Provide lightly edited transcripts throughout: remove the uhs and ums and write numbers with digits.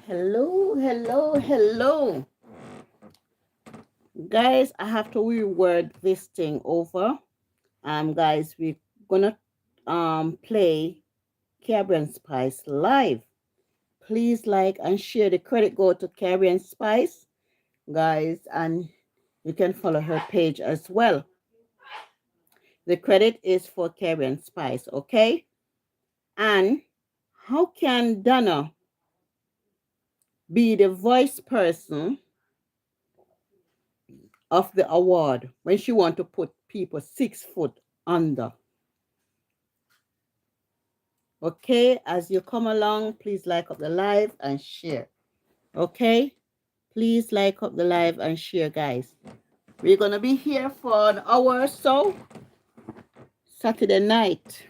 Hello, hello, hello. Guys, I have to reword this thing over. Guys, we're gonna play Caribbean Spice live. Please like and share. The credit go to Caribbean Spice, guys, and you can follow her page as well. The credit is for Caribbean Spice, okay? And how can Donna be the voice person of the award when she want to put people 6 foot under? Okay, as you come along, please like up the live and share. Okay, please like up the live and share, guys. We're gonna be here for an hour or so Saturday night.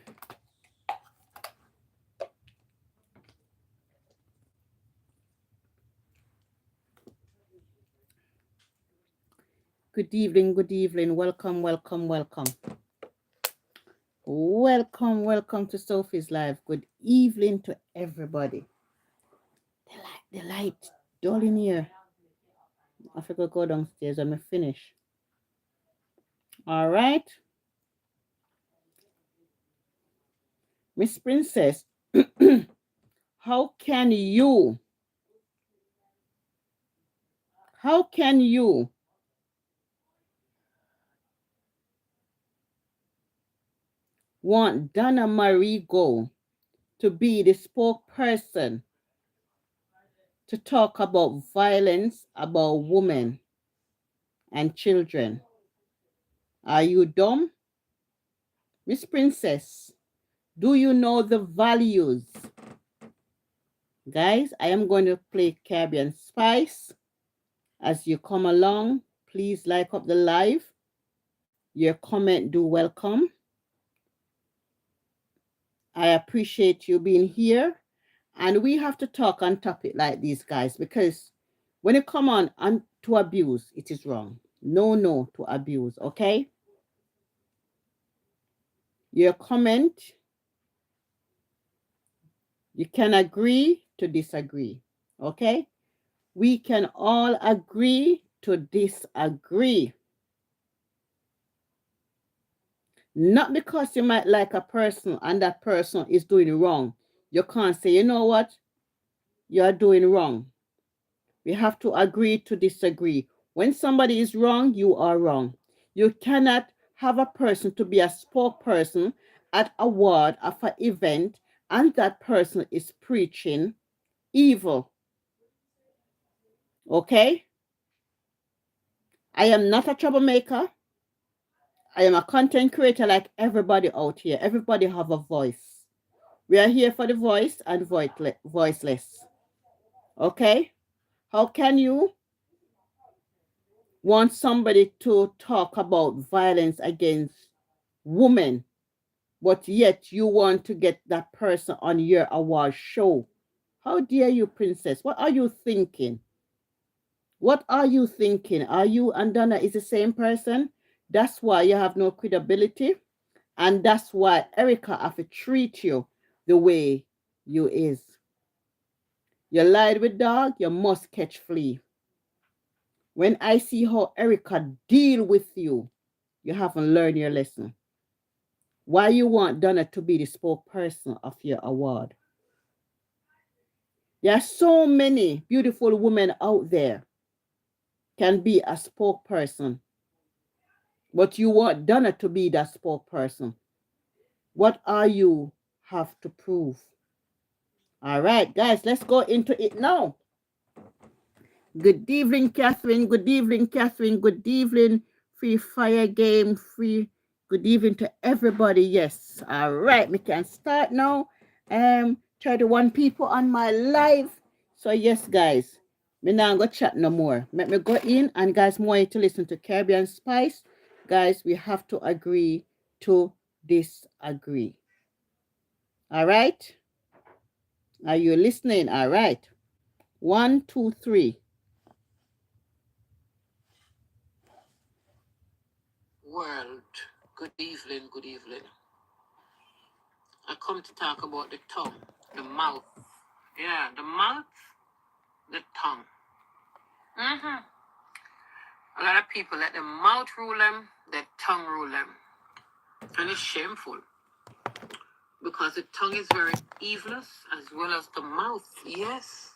Good evening, good evening. Welcome, welcome, welcome. Welcome, welcome to Sophie's Live. Good evening to everybody. The light, dull in here. I forgot to go downstairs. I'm finish. All right. Miss Princess, how can you want Donna Marie Go to be the spokesperson to talk about violence about women and children? Are you dumb? Miss Princess, do you know the values? Guys, I am going to play Caribbean Spice. As you come along, please like up the live. Your comment do welcome. I appreciate you being here. And we have to talk on topic like these, guys, because when it come on to abuse, it is wrong. No to abuse, okay? Your comment, you can agree to disagree, okay? We can all agree to disagree. Not because you might like a person and that person is doing wrong. You can't say, you know what? You're doing wrong. We have to agree to disagree. When somebody is wrong, you are wrong. You cannot have a person to be a spokesperson at a ward of an event and that person is preaching evil. Okay? I am not a troublemaker. I am a content creator like everybody out here. Everybody have a voice. We are here for the voice and voiceless. Okay? How can you want somebody to talk about violence against women, but yet you want to get that person on your award show? How dare you, princess? What are you thinking? What are you thinking? Are you and Donna is the same person? That's why you have no credibility. And that's why Erica have to treat you the way you is. You lied with dog, you must catch flea. When I see how Erica deal with you, you haven't learned your lesson. Why you want Donna to be the spokesperson of your award? There are so many beautiful women out there can be a spokesperson, but you want Donna to be that spokesperson. What are you have to prove? All right, guys, let's go into it now. Good evening, Catherine. Good evening, Catherine. Good evening, Free Fire Game. Good evening to everybody. Yes. All right, we can start now. 31 people on my live. So yes, guys, me now go chat no more. Let me go in and guys, more to listen to Caribbean Spice. Guys, we have to agree to disagree. All right. Are you listening? All right. 1, 2, 3. World, good evening, good evening. I come to talk about the tongue, the mouth. Yeah, the mouth the tongue. A lot of people let the mouth rule them, the tongue rule them. And it's shameful because the tongue is very evilous as well as the mouth. Yes,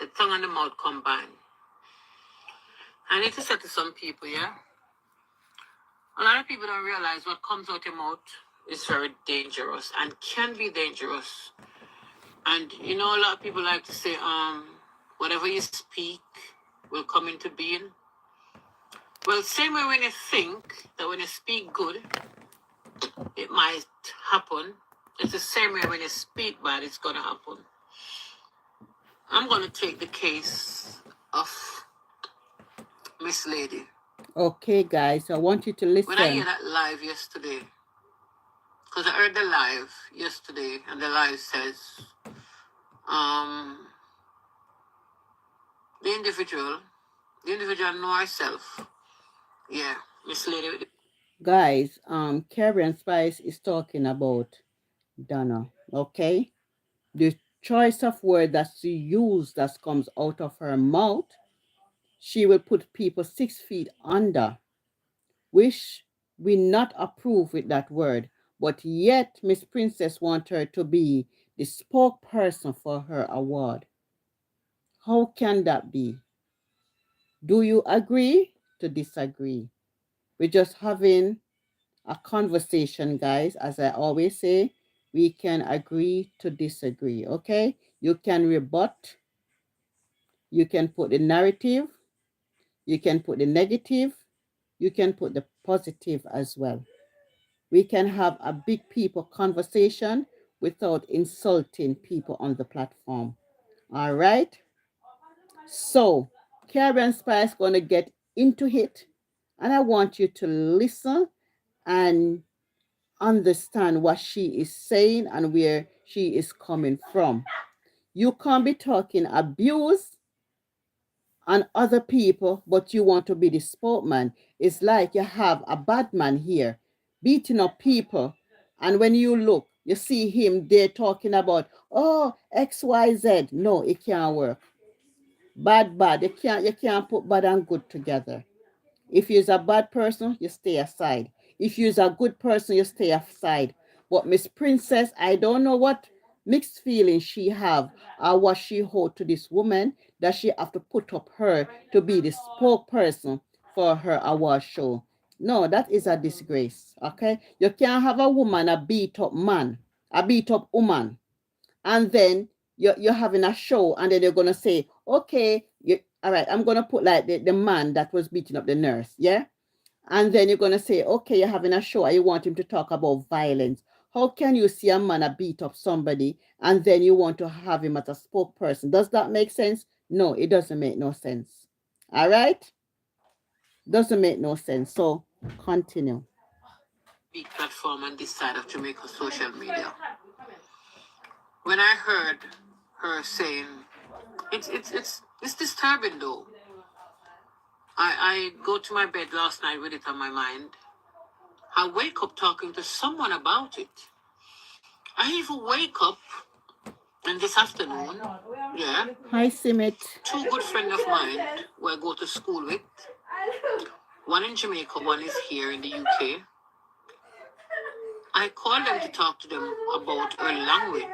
the tongue and the mouth combine. I need to say to some people, yeah, a lot of people don't realize what comes out your mouth is very dangerous and can be dangerous. And you know, a lot of people like to say, whatever you speak will come into being. Well, same way when you think that when you speak good, it might happen. It's the same way when you speak bad, it's gonna happen. I'm gonna take the case of Miss Lady. Okay, guys, I want you to When I hear listen. that live yesterday, because I heard the live yesterday, and the live says, um, the individual, know herself. Yeah, Miss Lady. Guys, Karen Spice is talking about Donna, okay? The choice of word that she used that comes out of her mouth, she will put people 6 feet under, which we not approve with that word. But yet, Miss Princess want her to be the spokesperson for her award. How can that be? Do you agree to disagree? We're just having a conversation, guys. As I always say, we can agree to disagree, okay? You can rebut, you can put the narrative, you can put the negative, you can put the positive as well. We can have a big people conversation without insulting people on the platform. All right? So, Karen Spice going to get into it, and I want you to listen and understand what she is saying and where she is coming from. You can't be talking abuse on other people, but you want to be the spokesman. It's like you have a bad man here beating up people, and when you look, you see him there talking about, oh, XYZ. No, it can't work. Bad. You can't put bad and good together. If you're a bad person, you stay aside. If you're a good person, you stay aside. But Miss Princess, I don't know what mixed feelings she have or what she hold to this woman that she have to put up her to be the spokesperson for her award show. No, that is a disgrace. Okay, you can't have a woman a beat up man, a beat up woman, and then you're having a show, and then you're gonna say, okay, all right, I'm gonna put like the man that was beating up the nurse, yeah, and then you're gonna say, okay, you're having a show and you want him to talk about violence. How can you see a man a beat up somebody and then you want to have him as a spokesperson? Does that make sense? No, it doesn't make no sense. All right, doesn't make no sense. So continue. Big platform on this side of Jamaica social media. When I heard her saying, it's disturbing though. I go to my bed last night with it on my mind. I wake up talking to someone about it. I even wake up and this afternoon, yeah, Hi, Simit. two good friends of mine who I go to school with, one in Jamaica, one is here in the UK. I call them to talk to them about her language,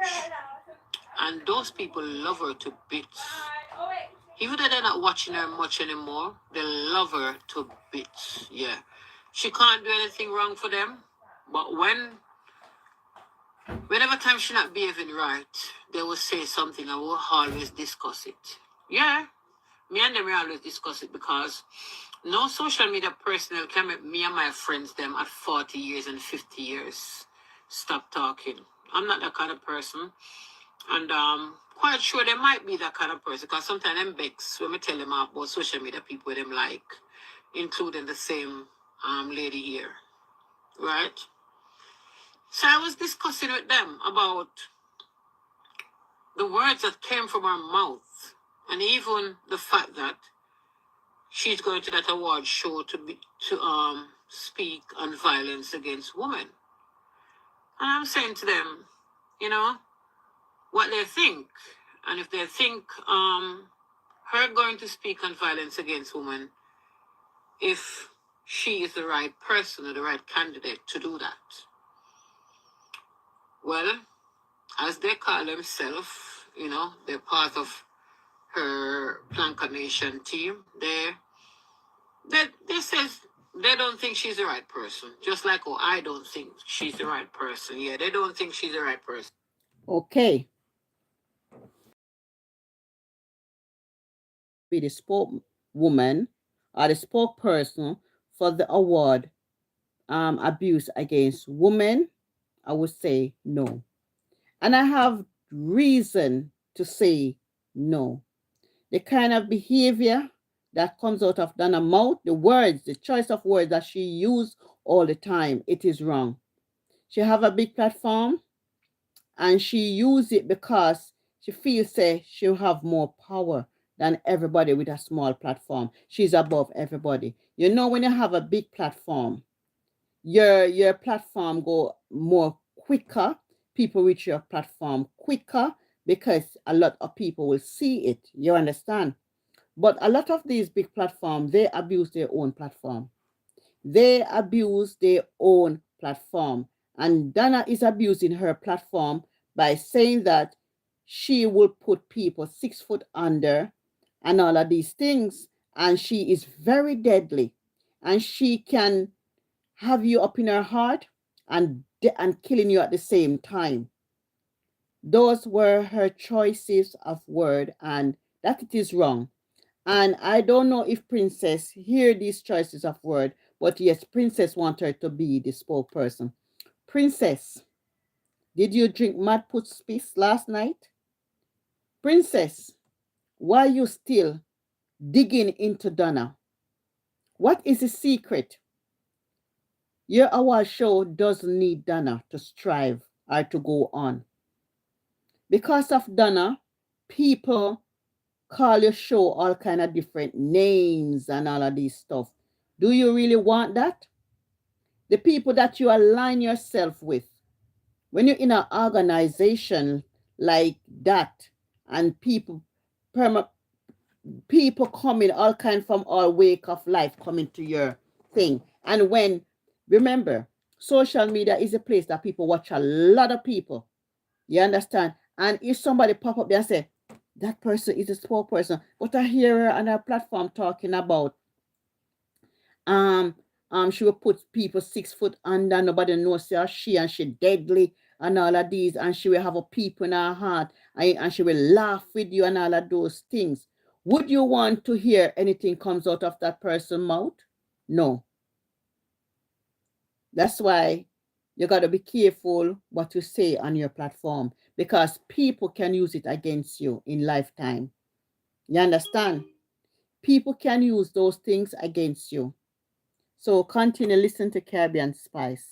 and those people love her to bits. Even though they're not watching her much anymore, they love her to bits. Yeah, she can't do anything wrong for them, but whenever time she not behaving right, they will say something and we'll always discuss it. Yeah, me and them will always discuss it because no social media personnel can make me and my friends them at 40 years and 50 years stop talking. I'm not that kind of person. And quite sure they might be that kind of person because sometimes them begs when we tell them about social media people them like, including the same lady here. Right? So I was discussing with them about the words that came from her mouth, and even the fact that she's going to that award show to speak on violence against women. And I'm saying to them, you know, what they think. And if they think her going to speak on violence against women if she is the right person or the right candidate to do that. Well, as they call themselves, they're part of her Planka Nation team. They says they don't think she's the right person. Just like, oh, I don't think she's the right person. Yeah, they don't think she's the right person. Okay. Be the spokeswoman or the spokesperson for the award abuse against women, I would say no. And I have reason to say no. The kind of behavior that comes out of Dana's mouth, the words, the choice of words that she used all the time, it is wrong. She have a big platform and she use it because she feels say she'll have more power than everybody with a small platform. She's above everybody. You know, when you have a big platform, your platform go more quicker. People reach your platform quicker because a lot of people will see it. You understand? But a lot of these big platforms, they abuse their own platform. They abuse their own platform. And Dana is abusing her platform by saying that she will put people 6 foot under and all of these things. And she is very deadly. And she can have you up in her heart and killing you at the same time. Those were her choices of word, and that it is wrong. And I don't know if Princess hear these choices of word, but yes, Princess want her to be the spokesperson. Princess, did you drink Mad Puss Piss last night? Princess, why you still digging into Donna? What is the secret? Your award show doesn't need Donna to strive or to go on. Because of Donna, people call your show all kind of different names and all of these stuff. Do you really want that? The people that you align yourself with, when you're in an organization like that, and people coming all kind from all wake of life coming to your thing. And when, remember, social media is a place that people watch a lot of people. You understand? And if somebody pop up there and say, that person is a spokesperson, but I hear her on her platform talking about um she will put people 6 foot under, nobody knows she and she deadly and all of these, and she will have a people in her heart, and she will laugh with you and all of those things. Would you want to hear anything comes out of that person's mouth? No. That's why you got to be careful what you say on your platform, because people can use it against you in lifetime. You understand? People can use those things against you. So continue listen to Caribbean Spice.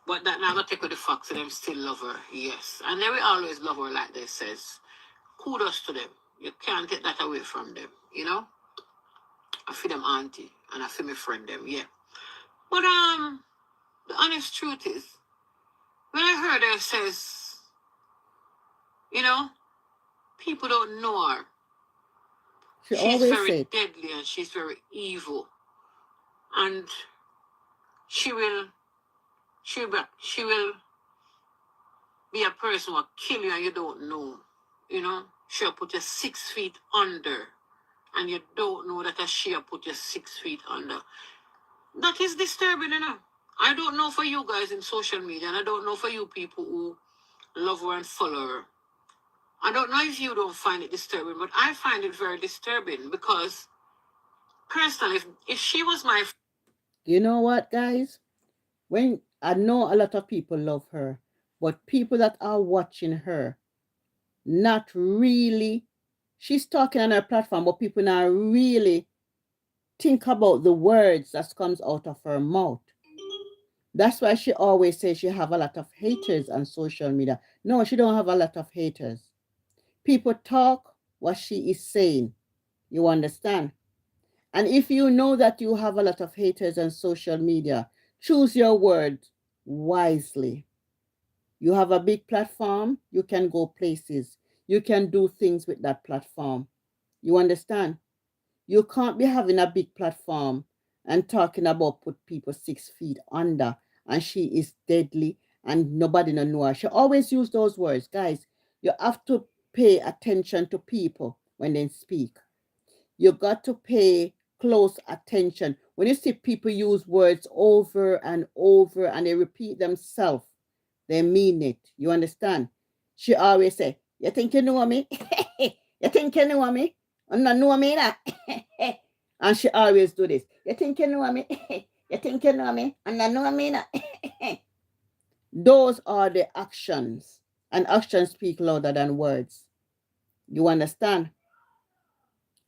But that now I take with the facts and them still love her, yes. And they will always love her like they says. Kudos to them. You can't take that away from them, you know? I feel them auntie and I feel my friend them, yeah. But the honest truth is, when I heard her says, you know, people don't know her. She's very deadly and she's very evil. And she will be a person who will kill you and you don't know. You know? She'll put you 6 feet under and you don't know that she'll put you 6 feet under. That is disturbing, you know. I don't know for you guys in social media, and I don't know for you people who love her and follow her. I don't know if you don't find it disturbing, but I find it very disturbing because, personally, if she was my... You know what, guys? When I know a lot of people love her, but people that are watching her, not really, she's talking on her platform, but people not really think about the words that comes out of her mouth. That's why she always says she have a lot of haters on social media. No, she don't have a lot of haters. People talk what she is saying. You understand? And if you know that you have a lot of haters on social media, choose your words wisely. You have a big platform, you can go places. you can do things with that platform. You understand? You can't be having a big platform and talking about put people 6 feet under and she is deadly and nobody no know her. She always use those words. Guys, you have to pay attention to people when they speak. You got to pay close attention. When you see people use words over and over and they repeat themselves, they mean it. You understand? She always say, you think you know me? You think you know me? You not know me that. And she always do this. You think you know me? You think you know me? And not know me that. Those are the actions. And actions speak louder than words. You understand?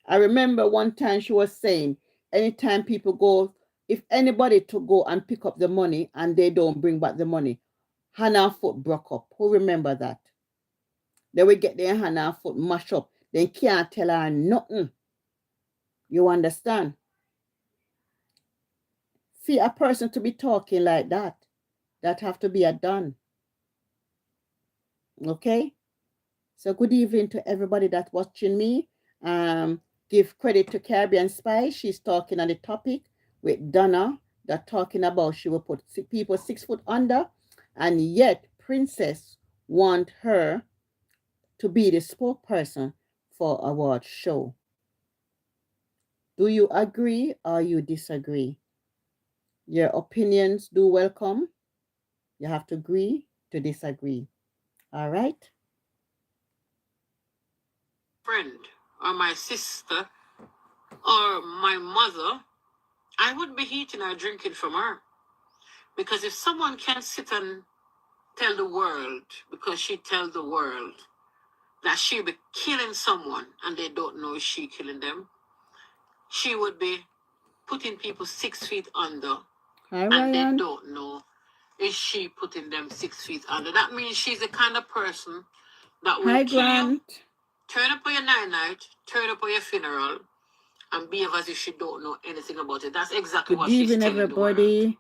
I remember one time she was saying, anytime people go, if anybody to go and pick up the money and they don't bring back the money, hand and foot broke up. Who remember that? They will get their hand and foot mashed up. They can't tell her nothing. You understand? See, a person to be talking like that have to be a done. Okay? So good evening to everybody that's watching me. Give credit to Caribbean Spy. She's talking on the topic with Donna that talking about she will put people 6 foot under, and yet Princess want her to be the spokesperson for award show. Do you agree or you disagree? Your opinions do welcome. You have to agree to disagree. All right? Friend or my sister or my mother, I would be eating or drinking from her. Because if someone can sit and tell the world, because she tells the world that she'll be killing someone and they don't know she killing them, she would be putting people 6 feet under. Hi, and they Ryan. don't know is she putting them 6 feet under. That means she's the kind of person that will Hi, kill you, Grant. turn up on your night, turn up on your funeral, and behave as if she don't know anything about it. That's exactly Good what she's evening, telling the world. everybody.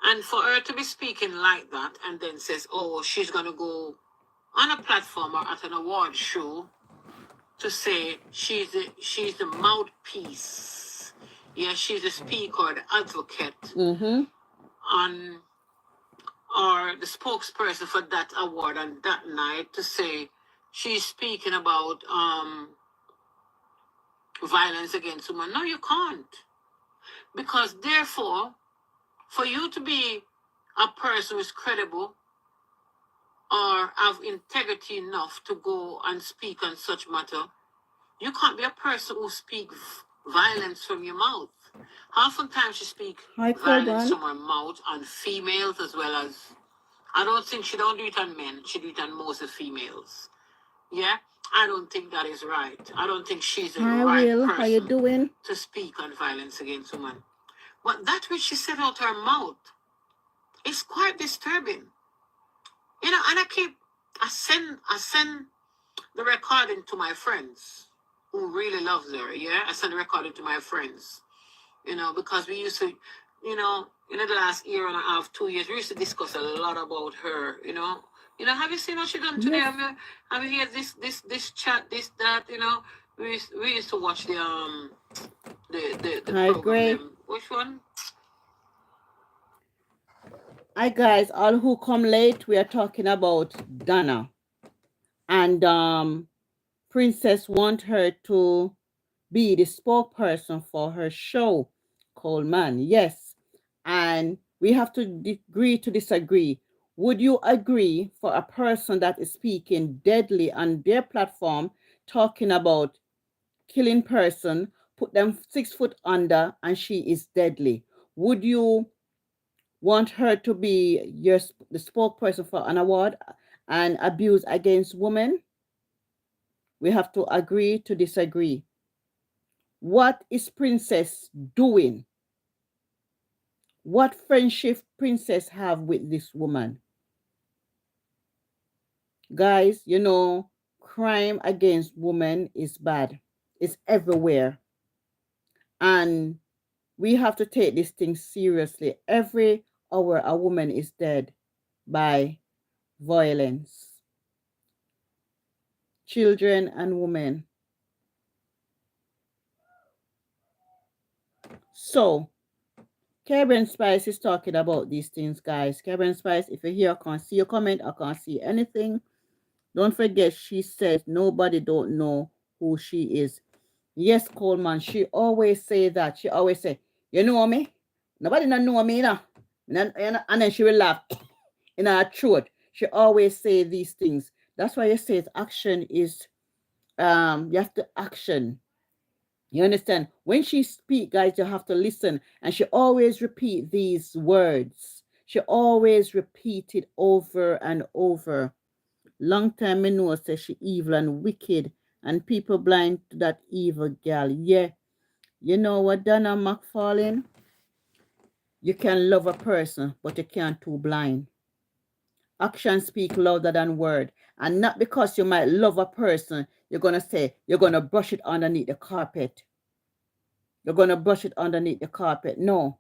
And for her to be speaking like that and then says, oh, she's going to go on a platform or at an award show to say she's the mouthpiece. Yeah, she's the speaker, the advocate, Mm-hmm. on or the spokesperson for that award on that night to say she's speaking about violence against women. No, you can't. Because therefore, for you to be a person who's credible or have integrity enough to go and speak on such matter, you can't be a person who speaks violence from your mouth. Oftentimes you speak Hi, violence Coban. from her mouth on females as well as, I don't think she don't do it on men. She do it on most of females. Yeah? I don't think that is right. I don't think she's the Hi, right Will. How you person doing? to speak on violence against women. But that which she said out her mouth is quite disturbing. You know, and I send the recording to my friends who really loves her. Yeah? I send the recording to my friends. You know, because we used to, in the last year and a half, 2 years, we used to discuss a lot about her, have you seen what she done today? Yes. Have you heard this chat, this, that, we used to watch the Hi, program Gray. them. Which one? Hi, guys. All who come late, we are talking about Donna. And Princess want her to be the spokesperson for her show, Coleman. Yes. And we have to agree to disagree. Would you agree for a person that is speaking deadly on their platform, talking about killing person, put them 6 foot under, and she is deadly? Would you want her to be the spokesperson for an award and abuse against women? We have to agree to disagree. What is Princess doing? What friendship Princess have with this woman? Guys, crime against women is bad. It's everywhere. And we have to take this thing seriously. Every hour a woman is dead by violence. children and women. So Karen Spice is talking about these things, guys. Karen Spice, if you're here, I can't see your comment, I can't see anything. Don't forget, she says nobody don't know who she is. Yes, Coleman, she always say that. She always say, you know me? Nobody don't know me, now. And then she will laugh in her throat. She always say these things. That's why you say action is, you have to action. You understand? When she speak, guys, you have to listen. And she always repeat these words. She always repeat it over and over. Long time me know say she evil and wicked and people blind to that evil girl. Yeah. You know what, Donna McFarlane? You can love a person, but you can't too blind. Actions speak louder than word. And not because you might love a person, you're gonna say you're gonna brush it underneath the carpet. You're gonna brush it underneath the carpet. No.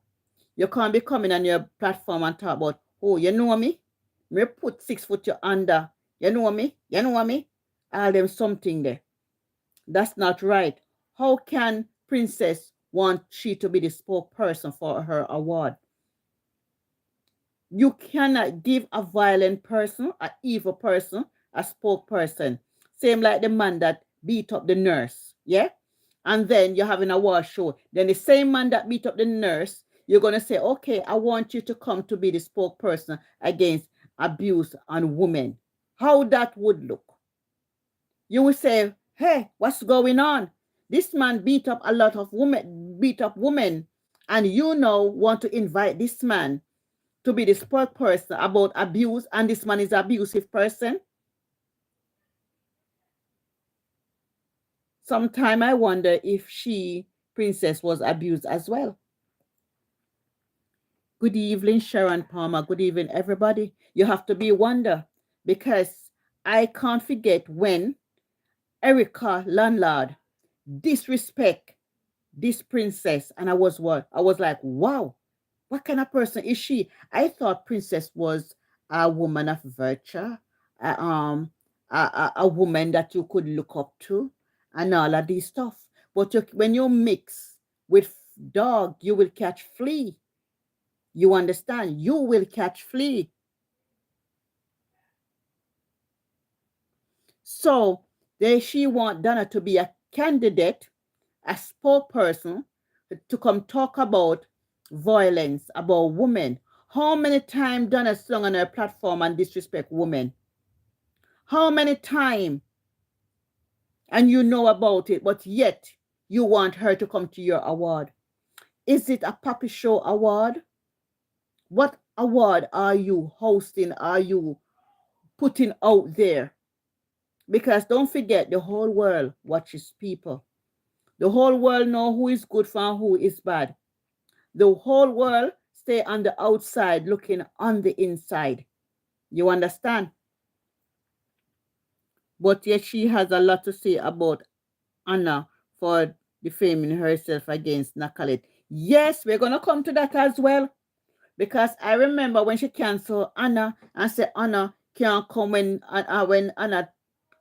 You can't be coming on your platform and talk about, oh, you know me? Me put 6 foot you under. You know me? You know me? All them something there. That's not right. How can Princess want she to be the spokesperson for her award? You cannot give a violent person, an evil person, a spokesperson. Same like the man that beat up the nurse. Yeah? And then you're having a war show. Then the same man that beat up the nurse, you're going to say, okay, I want you to come to be the spokesperson against abuse on women. How that would look. You will say, hey, what's going on? This man beat up a lot of women, beat up women, and you now want to invite this man to be the spokesperson about abuse, and this man is an abusive person. Sometime I wonder if Princess, was abused as well. Good evening, Sharon Palmer. Good evening, everybody. You have to be wonder because I can't forget when Erica Landlord disrespect this princess, and I was what? I was like, wow, what kind of person is she? I thought Princess was a woman of virtue, a, um, a woman that you could look up to, and all of these stuff. But when you mix with dog, you will catch flea. You understand? You will catch flea. So she want Donna to be a candidate, a spokesperson, to come talk about violence, about women. How many times Donna slung on her platform and disrespect women? How many times? And you know about it, but yet you want her to come to your award. Is it a puppy show award? What award are you hosting? Are you putting out there? Because don't forget, the whole world watches people. The whole world know who is good and who is bad. The whole world stay on the outside looking on the inside. You understand? But yet she has a lot to say about Anna for defaming herself against Nakalet. Yes, we're going to come to that as well. Because I remember when she canceled Anna and said Anna can't come when Anna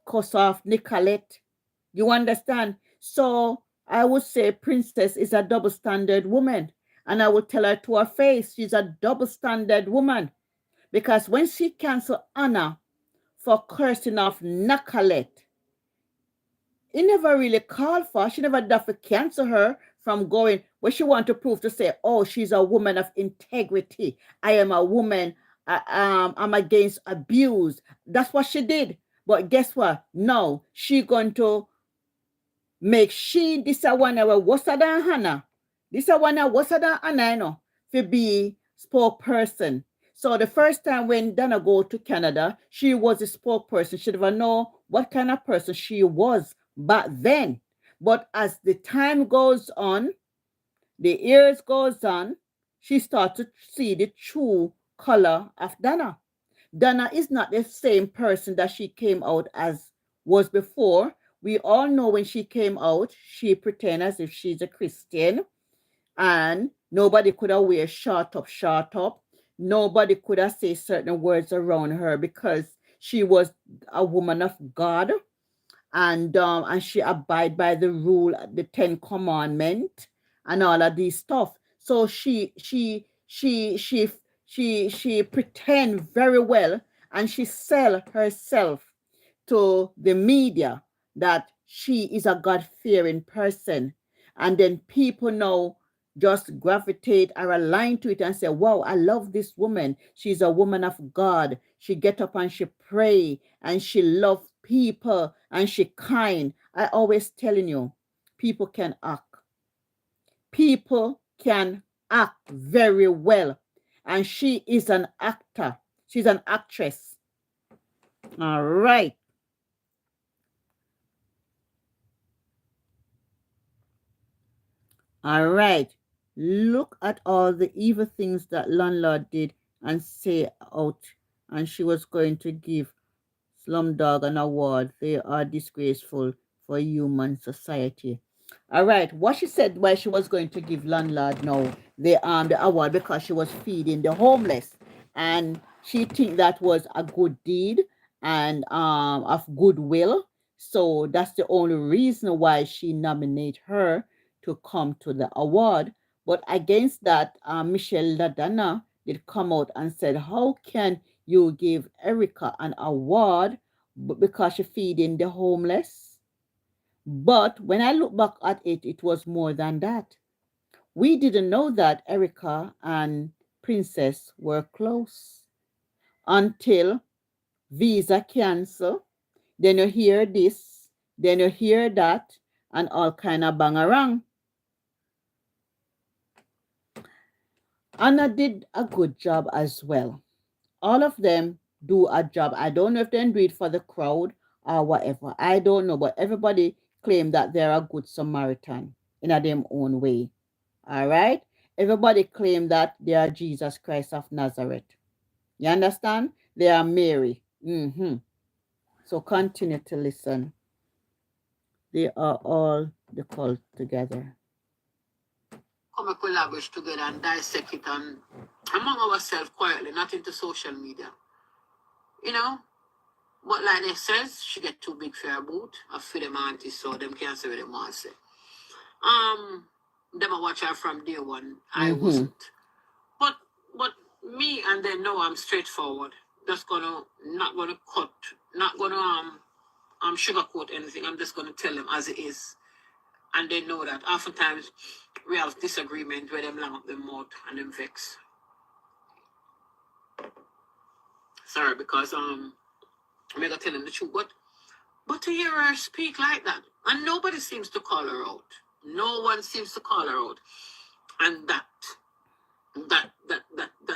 cuss off Nicolette. You understand? So I would say Princess is a double standard woman. And I would tell her to her face, she's a double standard woman. Because when she canceled Anna for cursing off Nicolette, it never really called for. She never did to cancel her from going where she want to prove to say, oh, she's a woman of integrity. I am a woman. I'm against abuse. That's what she did. But guess what? No, she going to make she this a one hour worse than Hannah. This a one hour worse than Hannah, you know, to be spokesperson. So the first time when Dana go to Canada, she was a spokesperson. She never know what kind of person she was back then. But as the time goes on, the years goes on, she starts to see the true color of Dana. Dana is not the same person that she came out as was before. We all know when she came out, she pretend as if she's a Christian and nobody could have wear short up. Nobody could have say certain words around her because she was a woman of God. and she abide by the rule, the 10 commandment, and all of these stuff. So she pretend very well, and she sell herself to the media that she is a God-fearing person. And then people now just gravitate or align to it and say, wow, I love this woman. She's a woman of God. She get up and she pray and she love people and she kind. I always telling you, people can act. People can act very well. And she is an actor. She's an actress. All right. All right. Look at all the evil things that landlord did and say out. And she was going to give Slumdog an award. They are disgraceful for human society. All right. What she said why she was going to give landlord now the award because she was feeding the homeless. And she think that was a good deed and of goodwill. So that's the only reason why she nominate her to come to the award. But against that, Michelle Ladana did come out and said, how can you give Erica an award because she feeding the homeless? But when I look back at it, it was more than that. We didn't know that Erica and Princess were close until visa cancel. Then you hear this, then you hear that, and all kind of bang around. Anna did a good job as well. All of them do a job. I don't know if they do it for the crowd or whatever. I don't know, but everybody claim that they're a good Samaritan in a them own way. All right? Everybody claim that they are Jesus Christ of Nazareth. You understand? They are Mary. So continue to listen. They are all the cult together. Come and collaborate together and dissect it and among ourselves quietly, not into social media. You know? But like they says, she get too big for her boot. I feel them aunties, so them can't say what they want to say. Them I watch her from day one. I wasn't. But but me and they know I'm straightforward. Just gonna not gonna cut, not gonna sugarcoat anything. I'm just gonna tell them as it is. And they know that. Oftentimes we have disagreement where them long up them mouth and them vex. Sorry, because I'm gonna tell them the truth. But to hear her speak like that, and nobody seems to call her out. No one seems to call her out. And that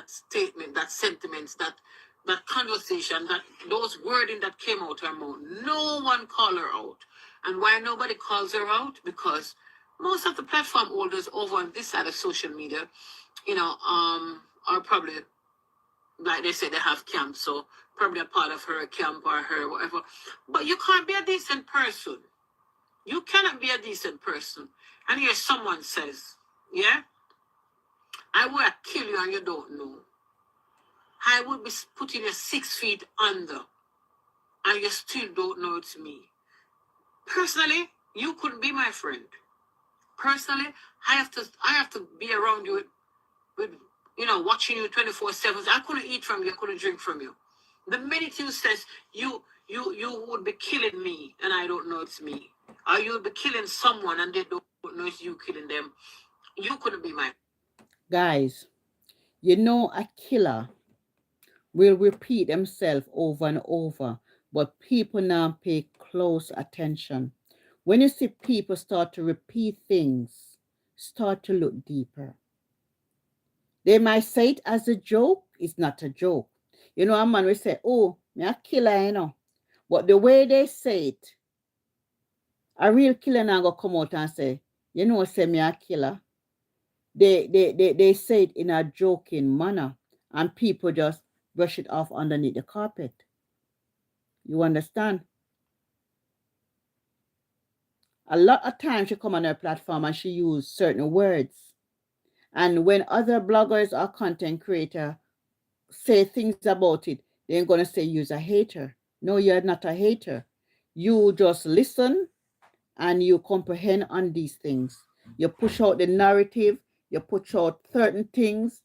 statement, that sentiments, that conversation, that those wording that came out her mouth, no one called her out. And why nobody calls her out? Because most of the platform holders over on this side of social media, are probably, like they say, they have camps, so probably a part of her camp or her whatever. But you can't be a decent person. You cannot be a decent person. And here someone says, yeah, I will kill you and you don't know. I would be putting you 6 feet under and you still don't know it's me. Personally, you couldn't be my friend. Personally, I have to be around you with watching you 24/7. I couldn't eat from you, I couldn't drink from you. The minute you says you would be killing me and I don't know it's me. Or you would be killing someone and they don't know it's you killing them. You couldn't be my Guys, a killer will repeat themselves over and over, but people now pay close attention. When you see people start to repeat things, start to look deeper. They might say it as a joke. It's not a joke. A man will say, oh, me a killer. But the way they say it, a real killer now go come out and say, say me a killer. They say it in a joking manner, and people just brush it off underneath the carpet. You understand? A lot of times she come on her platform and she use certain words. And when other bloggers or content creator say things about it, they ain't gonna say you're a hater. No, you're not a hater. You just listen and you comprehend on these things. You push out the narrative, you push out certain things,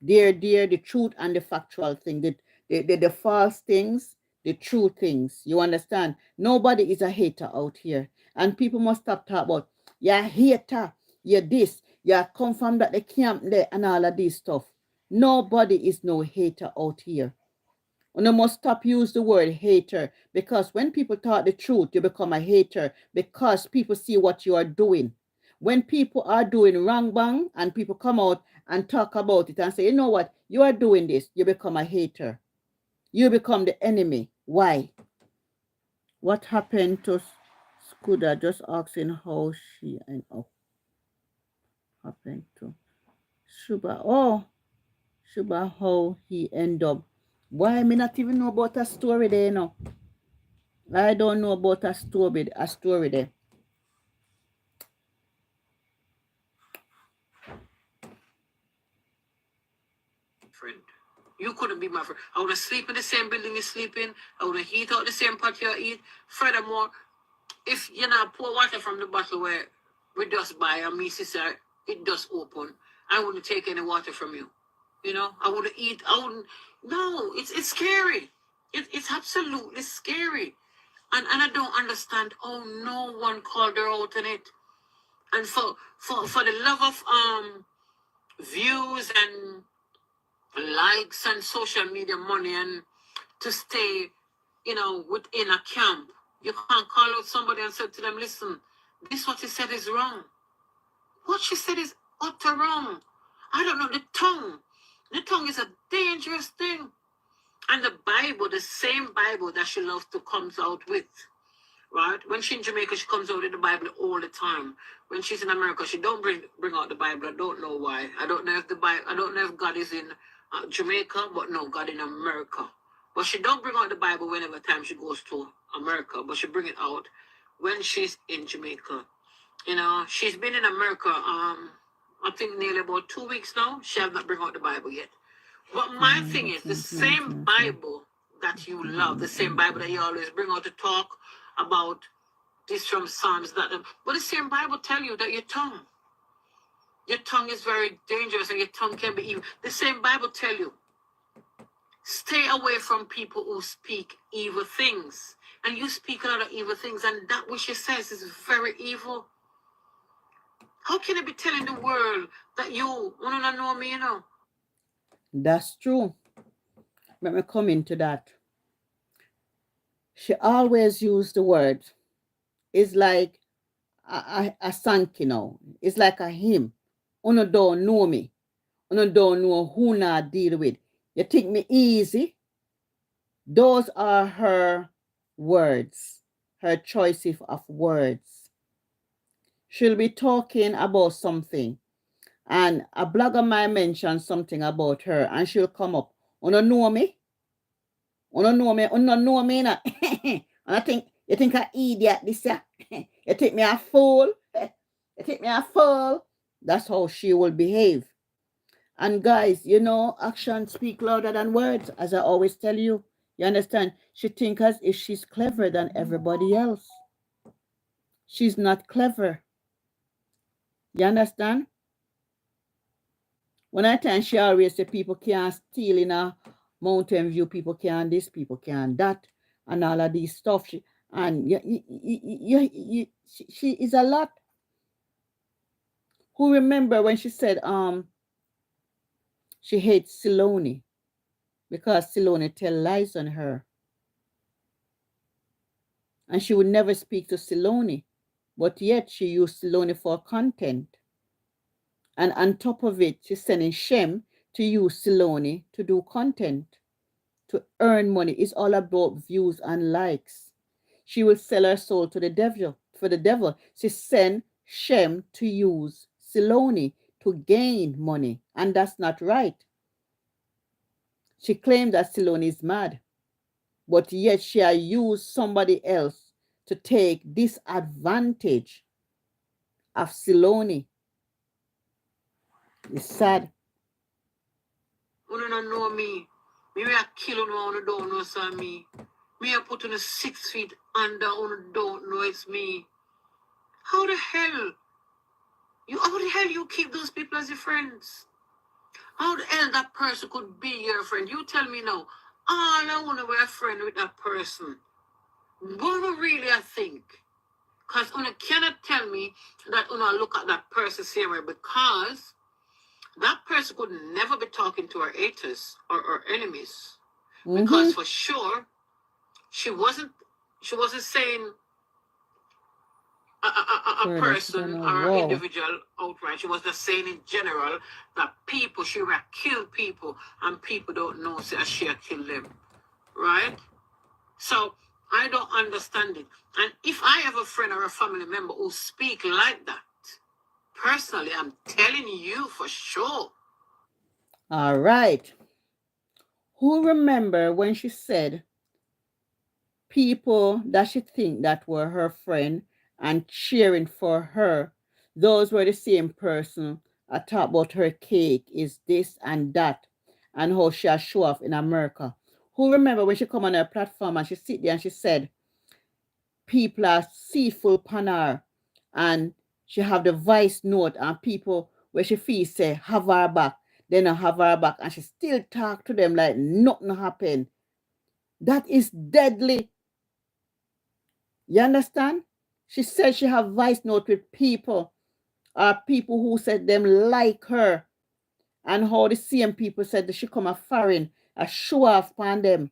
the truth and the factual thing, the false things, the true things. You understand? Nobody is a hater out here. And people must stop talking about, you're a hater, you're this, you come from that the camp there and all of this stuff. Nobody is no hater out here. And you must stop use the word hater, because when people talk the truth, you become a hater because people see what you are doing. When people are doing wrong bang and people come out and talk about it and say, you know what, you are doing this, you become a hater. You become the enemy. Why? What happened to Scooter? Just asking how she and happened to Shuba. Oh, Shuba, how he end up. Why me not even know about a story there now? I don't know about a story there. Friend. You couldn't be my friend. I want to sleep in the same building you sleep in. I want to heat out the same pot you eat. Furthermore, if you not pour water from the bottle where we just buy and me sister, it does open, I wouldn't take any water from you. You know, I wouldn't eat. I wouldn't. No, it's scary. It's absolutely scary. And I don't understand. Oh, no one called her out on it. And for the love of views and likes and social media money and to stay, within a camp, you can't call out somebody and say to them, listen, this what you said is wrong. What she said is utter wrong. I don't know, the tongue. The tongue is a dangerous thing. And the Bible, the same Bible that she loves to comes out with, right? When she's in Jamaica, she comes out with the Bible all the time. When she's in America, she don't bring out the Bible. I don't know why. I don't know if God is in Jamaica, but no, God in America. But she don't bring out the Bible whenever time she goes to America, but she bring it out when she's in Jamaica. She's been in America, I think nearly about 2 weeks now. She has not bring out the Bible yet. But my thing is, the same Bible that you love, the same Bible that you always bring out to talk about this from Psalms, but the same Bible tell you that your tongue is very dangerous and your tongue can be evil. The same Bible tell you, stay away from people who speak evil things. And you speak a lot of evil things, and that which she says is very evil. How can I be telling the world that you want to know me, That's true. Let me come into that. She always used the word. It's like a song, It's like a hymn. Uno don't know me. Uno don't know who I deal with. You think me easy? Those are her words, her choices of words. She'll be talking about something, and a blogger might mention something about her, and she'll come up. Uno know me? Uno know me? Uno know me, na? And I think, you think I idiot this, yeah? You think me a fool? You think me a fool? That's how she will behave. And guys, actions speak louder than words, as I always tell you. You understand? She thinks as if she's clever than everybody else. She's not clever. You understand? When I tell she always say people can't steal in a Mountain View, people can't this, people can't that, and all of these stuff. She is a lot. Who remember when she said she hates Siloni because Siloni tell lies on her, and she would never speak to Siloni, but yet she used Siloni for content. And on top of it, she's sending Shem to use Siloni to do content, to earn money. It's all about views and likes. She will sell her soul to the devil. For the devil, she sent Shem to use Siloni to gain money, and that's not right. She claimed that Siloni is mad, but yet she has used somebody else to take disadvantage of Siloni. It's sad. You don't know me. Maybe I kill you, don't know me. Me, I put on a 6 feet under, who don't know it's me. How the hell? How the hell you keep those people as your friends? How the hell that person could be your friend? You tell me now. All I want to be a friend with that person. What do really I think? Because you cannot tell me that you look at that person same way, because that person could never be talking to her haters or her enemies. Because for sure, she wasn't saying a person or an individual outright. She was just saying in general that people, she would kill people, and people don't know that she killed them. Right? So I don't understand it. And if I have a friend or a family member who speak like that, personally, I'm telling you for sure. All right. Who remember when she said people that she think that were her friend and cheering for her, those were the same person I talk about her cake is this and that and how she a show off in America. Who remember when she come on her platform and she sit there and she said people are seafull panar and she have the voice note and people where she feel say have her back, then have her back and she still talk to them like nothing happened. That is deadly. You understand? She said she have voice note with people or people who said them like her and how the same people said that she come a foreign, a show off on them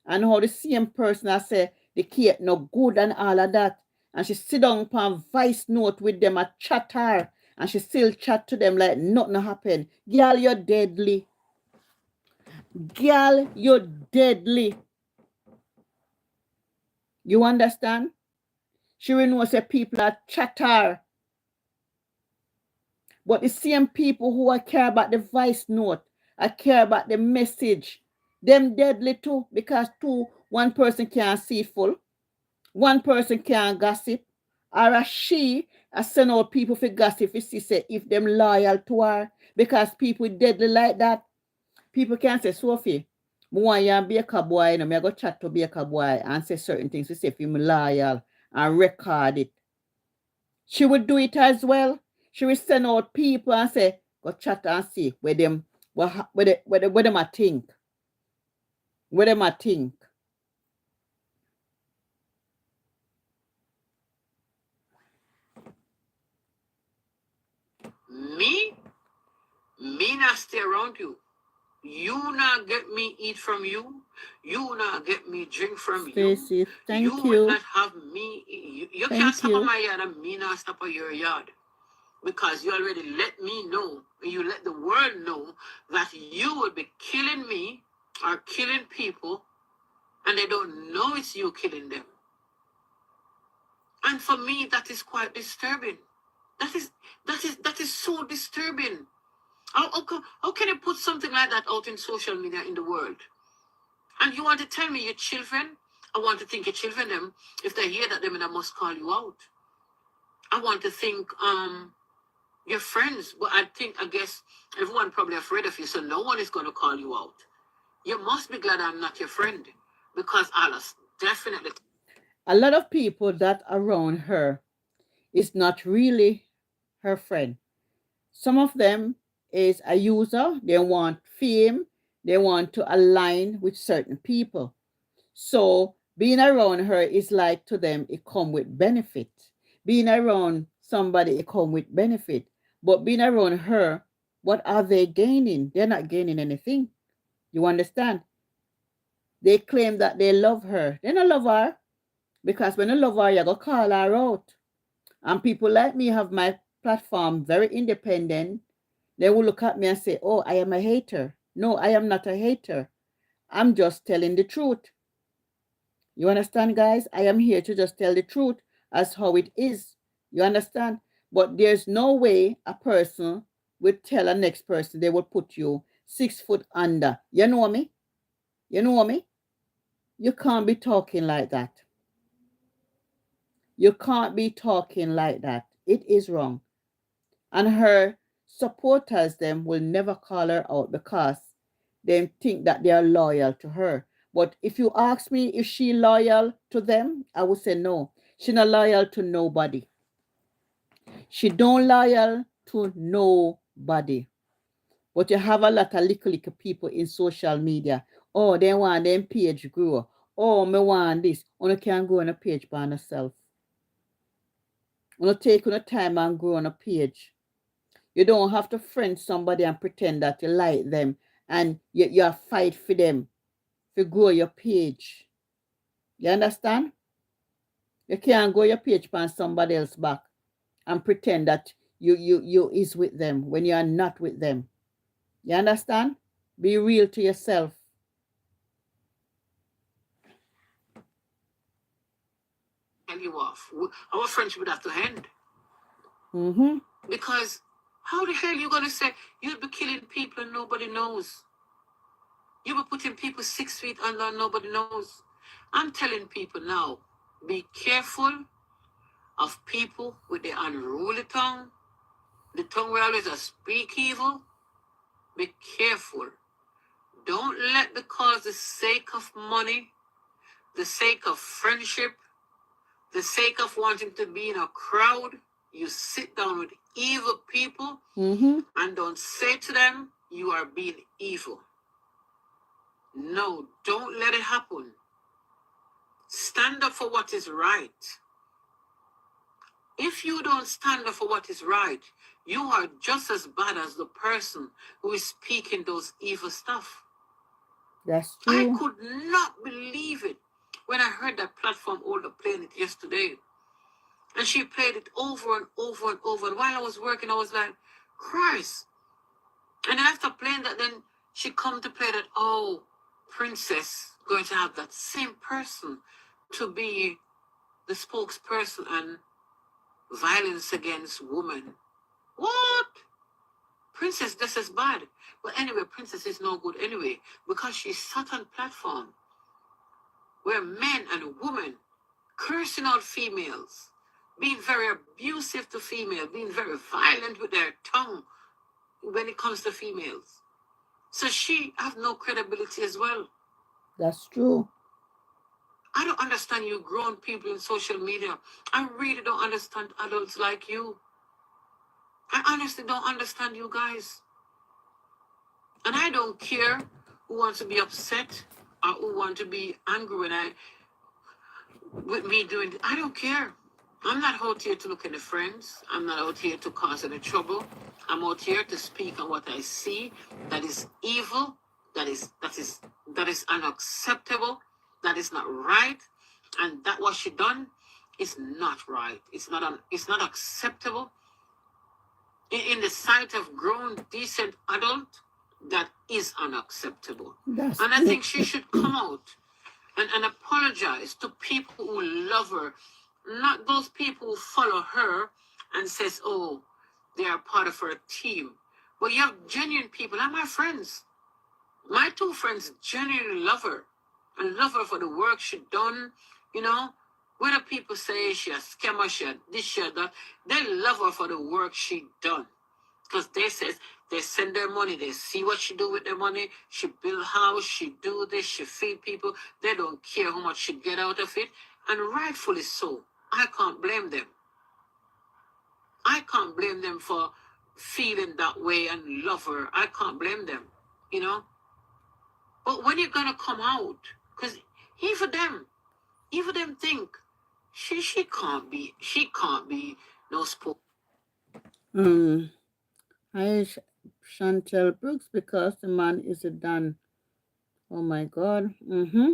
and how the same person I say the cake no good and all of that. And she sit down upon voice note with them a chat her and she still chat to them like nothing happened. Girl, you're deadly. Girl, you're deadly. You understand? She will know say people are chatter. But the same people who I care about the voice note, I care about the message, them deadly too, because one person can't see full, one person can't gossip, or a she I send out people for gossip if she say if them loyal to her, because people deadly like that. People can say, Sophie, I want you be a boy, I go chat to be a boy and say certain things to say if you're loyal and record it. She would do it as well. She would send out people and say, go chat and see where them where them I think. Where them I think. Me? Me not stay around you. You not get me eat from you. You not get me drink from Stacey, you. thank You will you. not have me. You can't Thank stop at you. my yard and me not stop at your yard. Because you already let me know, you let the world know that you would be killing me or killing people, and they don't know it's you killing them. And for me, that is quite disturbing. That is so disturbing. How can you put something like that out in social media in the world? And you want to tell me your children? I want to think your children them, if they hear that, them and I must call you out. I want to think your friends, but I guess everyone probably afraid of you, so no one is going to call you out. You must be glad I'm not your friend, because Alice definitely. A lot of people that around her is not really her friend. Some of them is a user. They want fame. They want to align with certain people. So being around her is like to them, it come with benefit. Being around somebody, it come with benefit. But being around her, what are they gaining? They're not gaining anything. You understand? They claim that they love her. They don't love her because when you love her, you go call her out. And people like me have my platform very independent. They will look at me and say, "Oh, I am a hater." No, I am not a hater. I'm just telling the truth. You understand, guys? I am here to just tell the truth as how it is. You understand? But there's no way a person would tell a next person they will put you 6 foot under. You know me? You know me? You can't be talking like that. You can't be talking like that. It is wrong. And her supporters them will never call her out because they think that they are loyal to her. But if you ask me if she loyal to them, I would say no. She not loyal to nobody. She don't loyal to nobody. But you have a lot of little people in social media. Oh, they want them page grow. Oh, me want this. You can go on a page by yourself. You take on a time and grow on a page. You don't have to friend somebody and pretend that you like them and you fight for them to grow your page. You understand? You can't go your page on somebody else back and pretend that you is with them when you are not with them. You understand? Be real to yourself. And you off. Our friendship would have to end. Mm-hmm. Because how the hell you gonna say you'd be killing people and nobody knows? You be putting people 6 feet under and nobody knows. I'm telling people now, be careful of people with the unruly tongue, the tongue where always speak evil. Be careful. Don't let because the sake of money, the sake of friendship, the sake of wanting to be in a crowd, you sit down with evil people and don't say to them, you are being evil. No, don't let it happen. Stand up for what is right. If you don't stand up for what is right, you are just as bad as the person who is speaking those evil stuff. That's I true. could not believe it when I heard that platform older playing it yesterday. And she played it over and over and over. And while I was working, I was like, Christ. And then after playing that, then she come to play that, oh, Princess going to have that same person to be the spokesperson and violence against women. What? Princess, this is bad. But anyway, Princess is no good anyway because she sat on platform where men and women cursing out females, being very abusive to females, being very violent with their tongue when it comes to females. So she have no credibility as well. That's true. I don't understand you grown people in social media. I really don't understand adults like you. I honestly don't understand you guys. And I don't care who wants to be upset or who want to be angry when with me doing I don't care. I'm not out here to look at the friends. I'm not out here to cause any trouble. I'm out here to speak on what I see that is evil, that is unacceptable, that is not right, and that what she done is not right. It's not acceptable in the sight of grown decent adult. That is unacceptable. That's And I true. think she should come out and apologize to people who love her, not those people who follow her and says, oh, they are part of her team. But you have genuine people, like my friends. My two friends genuinely love her and love her for the work she done, you know. Whether people say she a scammer, she a this, she a that, they love her for the work she done. Because they send their money, they see what she do with their money. She build house, she do this, she feed people. They don't care how much she get out of it. And rightfully so. I can't blame them. I can't blame them for feeling that way and love her. I can't blame them, you know. But when you're gonna come out, because even them think she can't be no sport. Mm. I Chantel Brooks because the man is a done. Oh my God. Mm-hmm.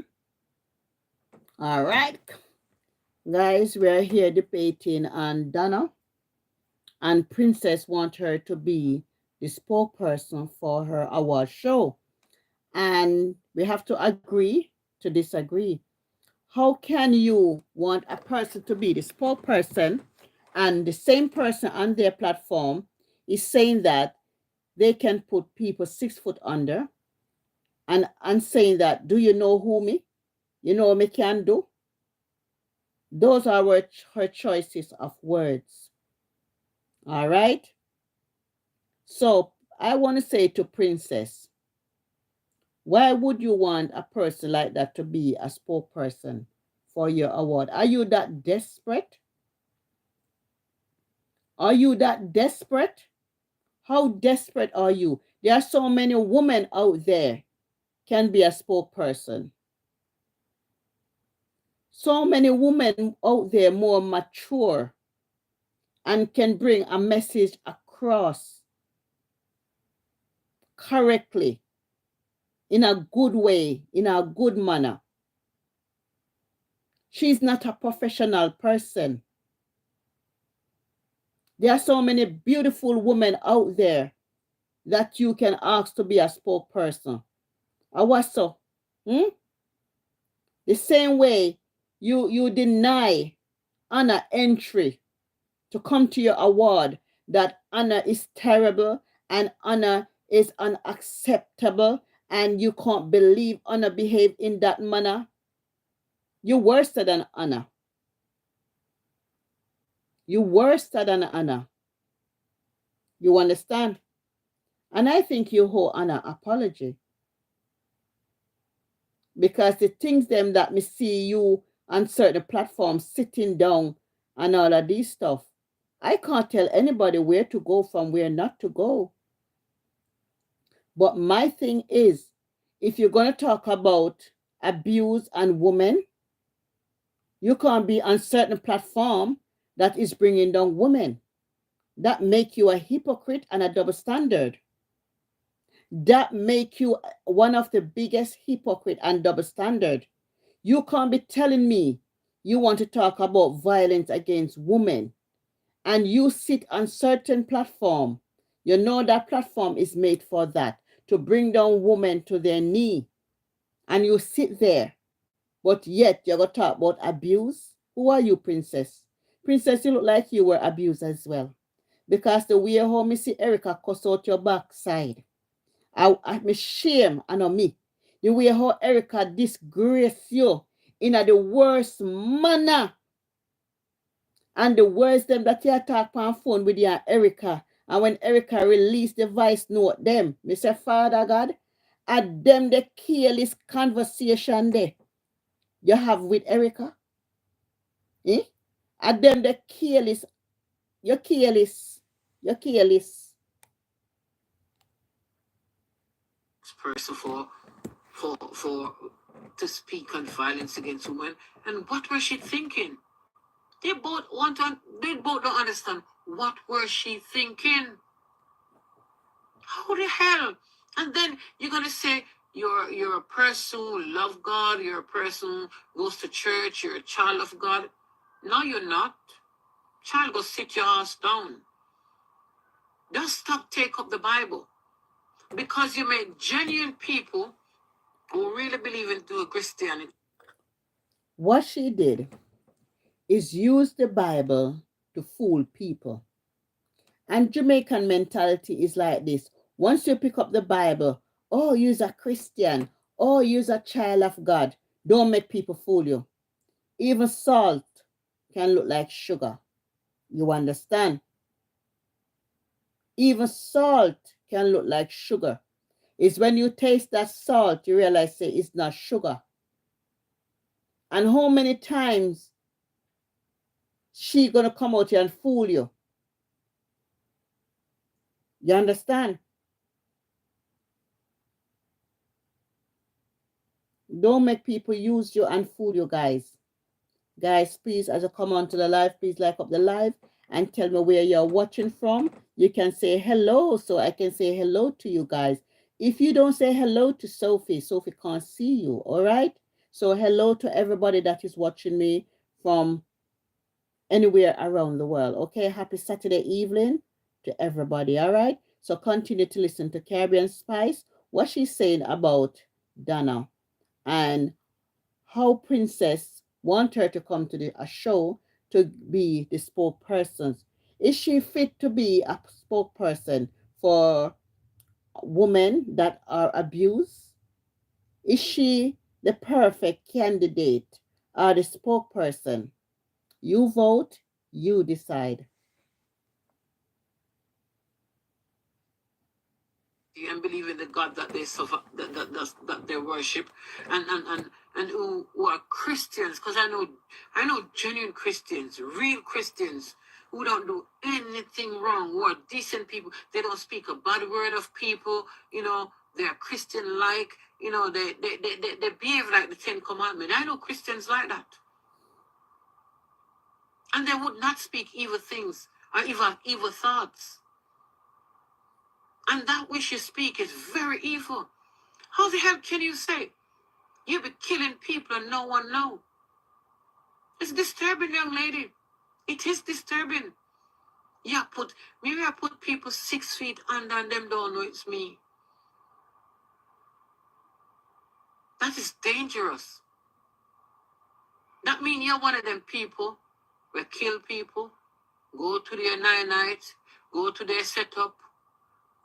All right. Guys, we are here debating on Donna and Princess want her to be the spokesperson for her award show. And we have to agree to disagree. How can you want a person to be the spokesperson and the same person on their platform is saying that they can put people 6 foot under and saying that, do you know who me? You know what me can do? Those are her choices of words. All right. So I want to say to Princess, Why would you want a person like that to be a spokesperson for your award? Are you that desperate? Are you that desperate? How desperate are you? There are so many women out there can be a spokesperson. So many women out there more mature and can bring a message across correctly, in a good way, in a good manner. She's not a professional person. There are so many beautiful women out there that you can ask to be a spokesperson. I was so. Hmm? The same way you deny Anna entry to come to your award, that Anna is terrible and Anna is unacceptable and you can't believe Anna behaved in that manner. You're worse than Anna. You're worse than Anna. You understand? And I think you owe Anna apology, because the things them that me see you on certain platforms sitting down and all of these stuff, I can't tell anybody where to go from where not to go. But my thing is, if you're going to talk about abuse and women, you can't be on certain platform that is bringing down women. That make you a hypocrite and a double standard. That make you one of the biggest hypocrite and double standard. You can't be telling me you want to talk about violence against women and you sit on certain platform. You know that platform is made for that, to bring down women to their knee. And you sit there, but yet you're going to talk about abuse. Who are you, princess? Princess, you look like you were abused as well. Because the way how me see Erica cuss out your backside, I'm shame and on me. The way how Erica disgrace you in a the worst manner. And the words them that you talk on phone with your Erica. And when Erica release the voice note them, me say, Father God, at them the careless conversation there you have with Erica. Eh? At them the careless, you're careless. You're careless. Person for to speak on violence against women. And what was she thinking? They both don't understand what was she thinking. How the hell? And then you're gonna say you're a person who love God, you're a person who goes to church, you're a child of God. No, you're not. Child, go sit your ass down. Just stop, take up the Bible. Because you make genuine people who really believe into Christianity. What she did is use the Bible to fool people. And Jamaican mentality is like this. Once you pick up the Bible, oh, you're a Christian, oh, you're a child of God. Don't make people fool you. Even salt can look like sugar. You understand? Even salt can look like sugar. It's when you taste that salt, you realize say it's not sugar. And how many times she gonna come out here and fool you? You understand? Don't make people use you and fool you, guys. Guys, please, as you come on to the live, please like up the live and tell me where you're watching from. You can say hello so I can say hello to you guys. If you don't say hello to Sophie, Sophie can't see you, all right? So hello to everybody that is watching me from anywhere around the world. Okay, happy Saturday evening to everybody, all right? So continue to listen to Caribbean Spice, what she's saying about Donna and how Princess want her to come to a show to be the spokesperson. Is she fit to be a spokesperson for women that are abused? Is she the perfect candidate or the spokesperson? You vote, you decide. and believe in the God that they suffer, that they worship, and who are Christians, because I know genuine Christians, real Christians who don't do anything wrong, who are decent people. They don't speak a bad word of people. They're Christian like. They behave like the Ten Commandments. I know Christians like that, and they would not speak evil things or even evil thoughts. And that which you speak is very evil. How the hell can you say you be killing people and no one know? It's disturbing, young lady. It is disturbing. Maybe I put people 6 feet under and them don't know it's me. That is dangerous. That means you're one of them people who kill people, go to their night, go to their setup,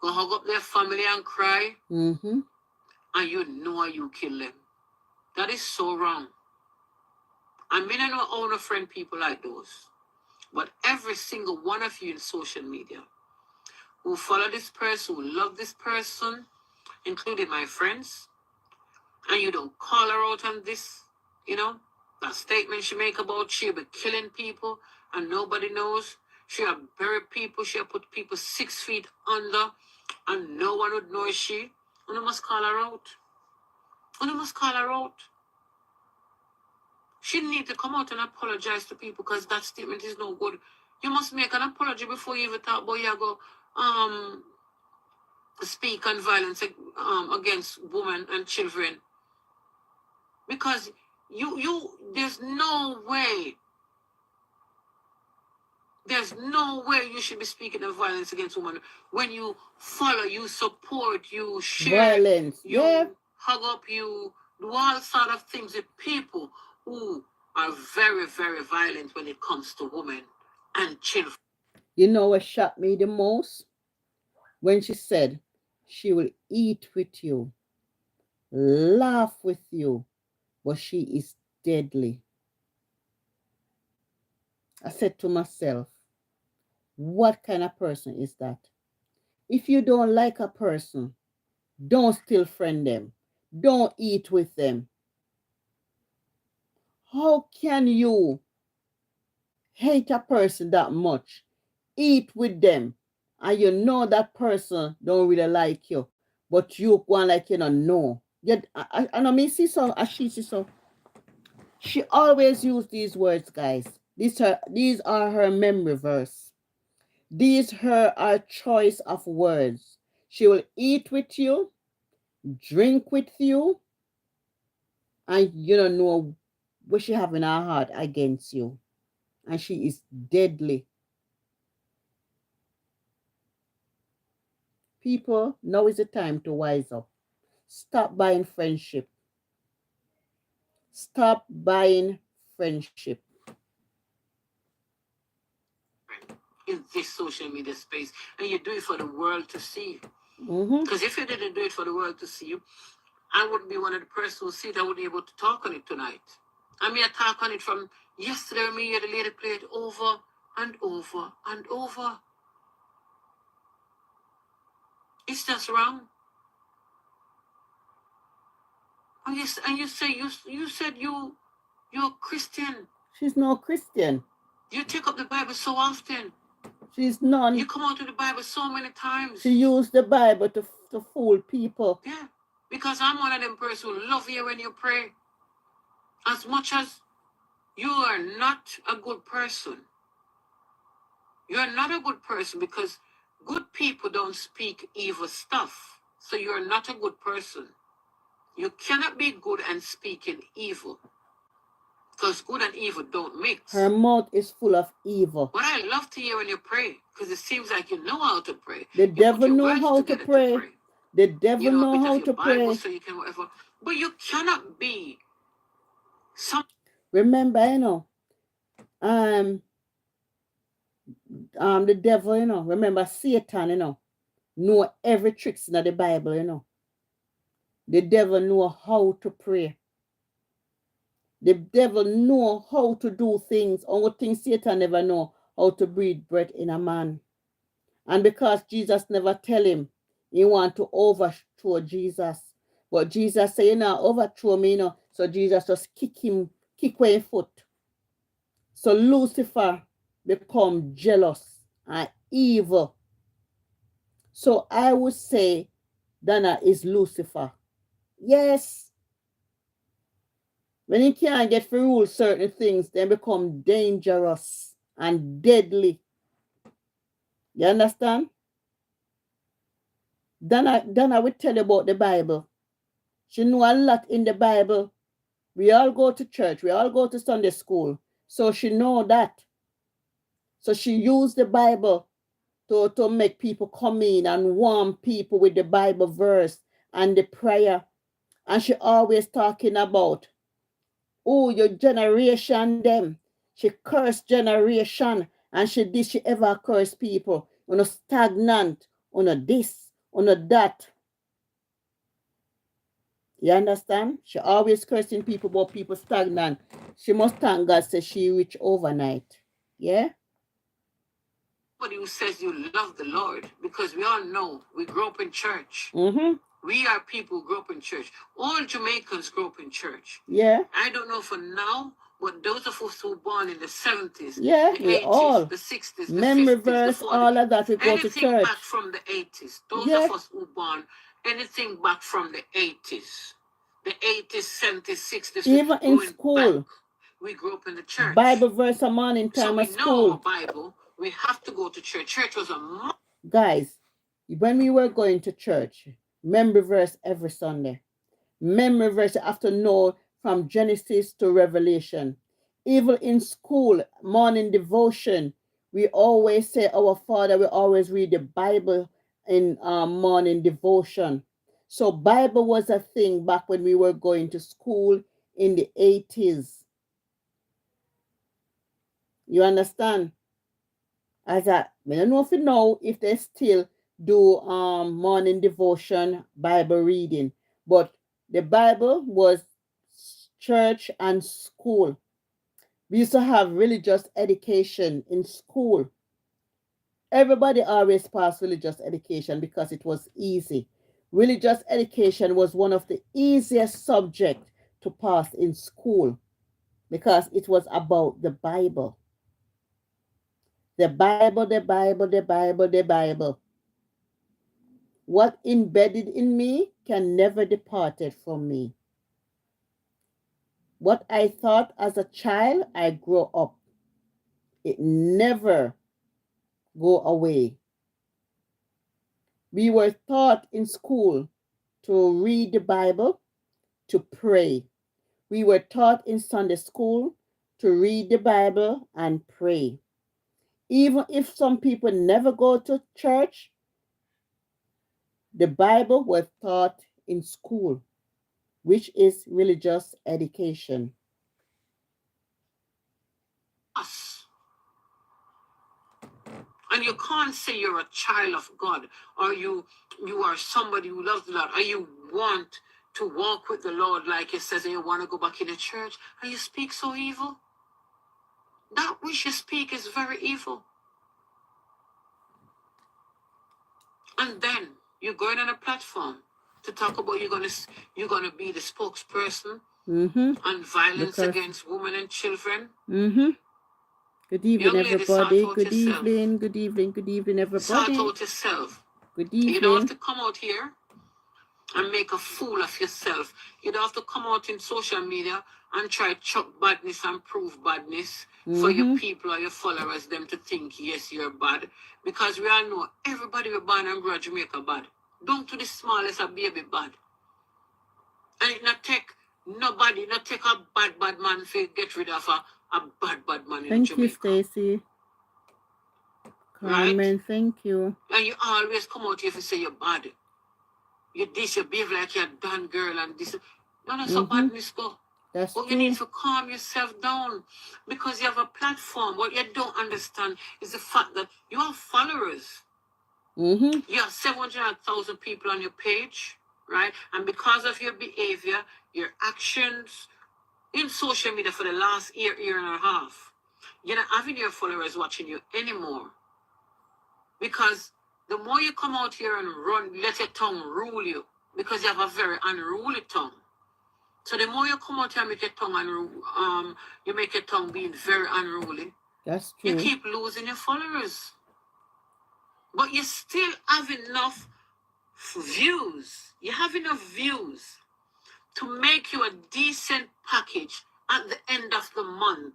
go hug up their family and cry, Mm-hmm. and you kill them. That is so wrong. I mean, I don't own a friend people like those. But every single one of you in social media who follow this person, who love this person, including my friends, and you don't call her out on this, that statement she make about she'll be killing people and nobody knows. She'll bury people, she'll put people 6 feet under and no one would know it's she. And you must call her out. She need to come out and apologize to people because that statement is no good. You must make an apology before you even talk about you go speak on violence against women and children. Because there's no way you should be speaking of violence against women when you follow, you support, you share, Violence. you hug up, you do all sort of things with people who are very, very violent when it comes to women and children. You know what shocked me the most? When she said she will eat with you, laugh with you, but she is deadly. I said to myself, what kind of person is that? If you don't like a person, don't still friend them. Don't eat with them. How can you hate a person that much? Eat with them. And you know that person don't really like you. But you go like you don't know. Yet, I mean, see so, she see so. She always use these words, guys. These are her memory verse. These are choice of words. She will eat with you, drink with you, and you don't know what she have in her heart against you. And she is deadly. People, now is the time to wise up. Stop buying friendship. Stop buying friendship. In this social media space, and you do it for the world to see. Mm-hmm. Because if you didn't do it for the world to see, I wouldn't be one of the persons who see that I wouldn't be able to talk on it tonight. I mean, I talk on it from yesterday. Me, the lady played over and over and over. It's just wrong. And you say you said you're Christian. She's no Christian. You take up the Bible so often. She's none. You come out to the Bible so many times. She used the Bible to fool people. Yeah, because I'm one of them persons who love you when you pray. As much as you are not a good person. You're not a good person because good people don't speak evil stuff. So you're not a good person. You cannot be good and speaking evil. Because good and evil don't mix. Her mouth is full of evil. But I love to hear when you pray, because it seems like you know how to pray. The devil know how to pray. The devil know how to pray. So you can whatever. But you cannot be some. Remember, the devil, remember Satan, know every tricks in the Bible, The devil know how to pray. The devil know how to do things. Only thing Satan never know how to breathe breath in a man. And because Jesus never tell him, He want to overthrow Jesus. But Jesus say, you know, overthrow me, you know. So Jesus just kick away his foot. So Lucifer become jealous and evil. So I would say Dana is Lucifer. Yes. When he can't get to rule certain things, they become dangerous and deadly. You understand? Dana will tell you about the Bible. She know a lot in the Bible. We all go to church. We all go to Sunday school. So she know that. So she used the Bible to make people come in and warm people with the Bible verse and the prayer. And she always talking about, oh, your generation them. She cursed generation. And she ever curse people. On a stagnant, on a this, on a that. You understand? She always cursing people about people stagnant. She must thank God say she rich overnight. Yeah? Somebody who says you love the Lord, because we all know we grew up in church. Mm-hmm. We are people who grew up in church. All Jamaicans grew up in church. Yeah. I don't know for now, but those of us who were born in the 70s, Yeah, the we 80s, all. the 60s, the Memory 50s, the verse, 40s, all of that, we go to anything church. back from the 80s, those Yeah. of us who were born, anything back from the 80s, the 80s, 70s, 60s, Even in going school. back, we grew up in the church. Bible verse a morning time so we of school. know our Bible. We have to go to church. Church was a Guys, when we were going to church, memory verse every Sunday. Memory verse you have to know from Genesis to Revelation. Even in school, morning devotion, we always say our Father, we always read the Bible in morning devotion. So Bible was a thing back when we were going to school in the 80s. You understand? As I don't know if they still do morning devotion, Bible reading, but the Bible was church and school. We used to have religious education in school. Everybody always passed religious education because it was easy. Religious education was one of the easiest subjects to pass in school because it was about the Bible. The Bible, the Bible, the Bible, the Bible. What embedded in me can never departed from me. What I thought as a child, I grow up. It never go away. We were taught in school to read the Bible, to pray. We were taught in Sunday school to read the Bible and pray. Even if some people never go to church, the Bible was taught in school, which is religious education. us. And you can't say you're a child of God, or you are somebody who loves the Lord, or you want to walk with the Lord like it says, and you want to go back in the church, and you speak so evil. That which you speak is very evil. And then you're going on a platform to talk about you're gonna be the spokesperson on violence against women and children. Good evening, everybody. Good evening, good evening, good evening, everybody. Sort out yourself. Good evening. You don't have to come out here and make a fool of yourself. You don't have to come out in social media and try to chuck badness and prove badness for your people or your followers, them to think, yes, you're bad. Because we all know everybody we born and grow Jamaica bad. Down to the smallest a baby bad. And it not take nobody, not take a bad man to get rid of a bad man in Jamaica. Thank you, Stacy. Carmen, right? Thank you. And you always come out here if you say you're bad. You this, you behave like you're a done girl and this. No, that's a badness go. That's but true. You need to calm yourself down because you have a platform. What you don't understand is the fact that you have followers. You have 700,000 people on your page, right? And because of your behavior, your actions in social media for the last year and a half, you're not having your followers watching you anymore because The more you come out here and run, let your tongue rule you, because you have a very unruly tongue. So the more you come out here and make your tongue you make your tongue being very unruly. That's true. You keep losing your followers. But you still have enough views. You have enough views to make you a decent package at the end of the month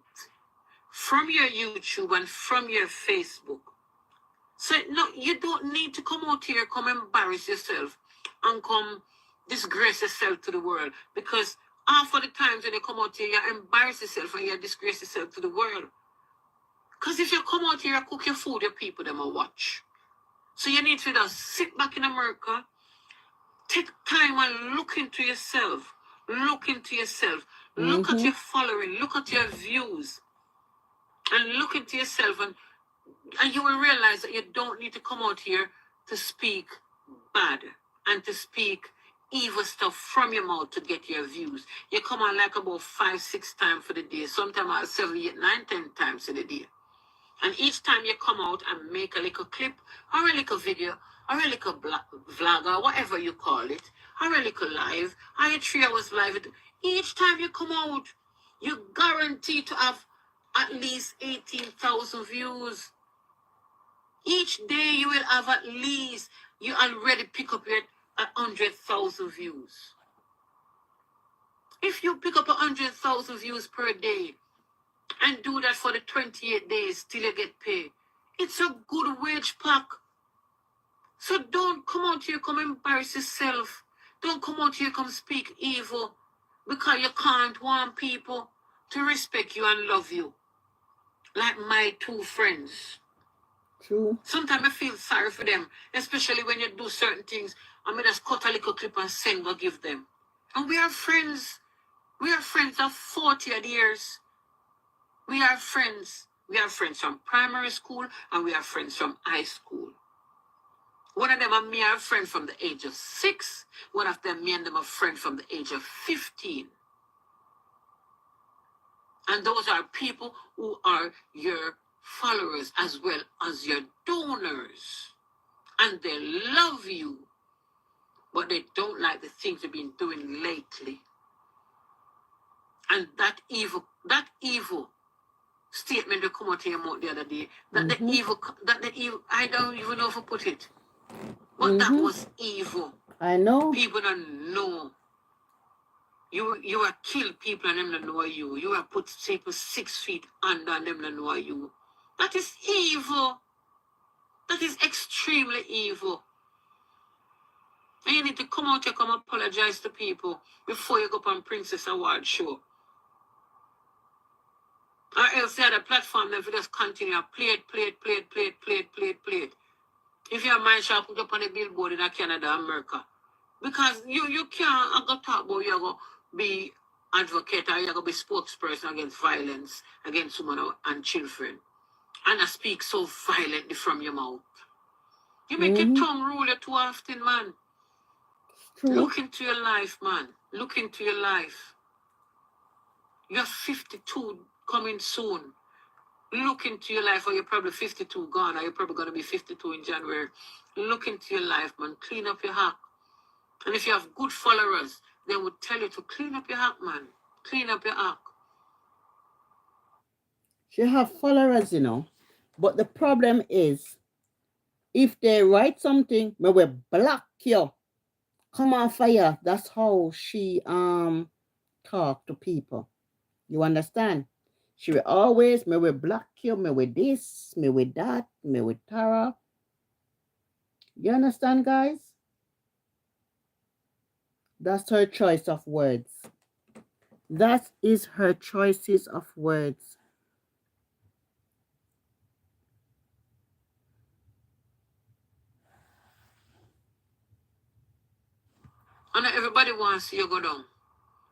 from your YouTube and from your Facebook. So no, you don't need to come out here, come embarrass yourself and come disgrace yourself to the world. Because half of the times when you come out here, you embarrass yourself and you disgrace yourself to the world. Because if you come out here and cook your food, your people them will watch. So you need to just sit back in America, take time and look into yourself. Look into yourself. Look at your following. Look at your views. And look into yourself, and you will realize that you don't need to come out here to speak bad and to speak evil stuff from your mouth to get your views. You come on like about 5-6 times for the day, sometimes 7, 8, 9, 10 times in the day. And each time you come out and make a little clip or a little video or a little vlog or whatever you call it, or a little live, or a 3 hours live, each time you come out, you guarantee to have at least 18,000 views. Each day you will have at least, you already pick up your 100,000 views. If you pick up 100,000 views per day and do that for the 28 days till you get paid, it's a good wage pack. So don't come out here, come embarrass yourself. Don't come out here, come speak evil, because you can't want people to respect you and love you. Like my 2 friends. True. Sometimes I feel sorry for them, especially when you do certain things. I mean, just cut a little clip and send or give them. And we are friends. We are friends of 40 years. We are friends. We are friends from primary school and we are friends from high school. One of them and me are friends from the age of 6. One of them, me and them are friends from the age of 15. And those are people who are your followers as well as your donors. And they love you, but they don't like the things you've been doing lately. And that evil statement that come out of your mouth the other day, that the evil, I don't even know if I put it, but that was evil. I know. People don't know. You are kill people and them don't know you. You are put people 6 feet under and them don't know you. That is evil. That is extremely evil. And you need to come out here, come apologize to people before you go up on Princess Award show. Or else the other platform, if you just continue, play it. If your mind shall put up on a billboard in Canada, America. Because you can't go talk about you're going to be advocate or you're going to be spokesperson against violence against women and children. And I speak so violently from your mouth. You make your tongue rule you too often, man. True. Look into your life, man. Look into your life. You're 52 coming soon. Look into your life, or you're probably 52 gone, or you're probably going to be 52 in January. Look into your life, man. Clean up your act. And if you have good followers, they would tell you to clean up your act, man. Clean up your act. She have followers, you know. But the problem is, if they write something, we will block you. Come on, fire. That's how she talk to people. You understand? She will always me will block you, me with this, me with that, me with Tara. You understand, guys? That's her choice of words. That is her choices of words. And everybody wants to see you go down.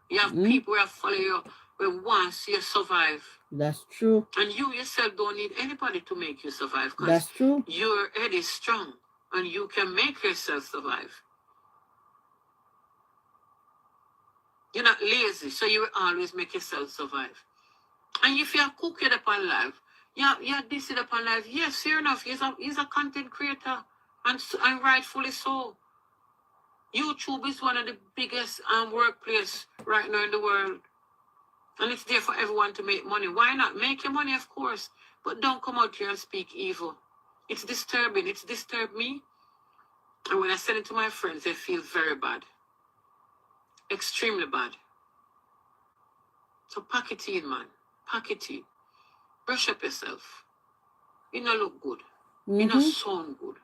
You have people who follow you, who want to see you survive. That's true. And you yourself don't need anybody to make you survive. That's true. Your head is strong and you can make yourself survive. You're not lazy, so you will always make yourself survive. And if you're cooking up on life, you're this it up on life, yes, fair enough, he's a content creator. And rightfully so. YouTube is one of the biggest workplace right now in the world. And it's there for everyone to make money. Why not? Make your money, of course. But don't come out here and speak evil. It's disturbing. It's disturbed me. And when I send it to my friends, they feel very bad. Extremely bad. So pack it in, man. Pack it in. Brush up yourself. You don't look good. You don't sound good.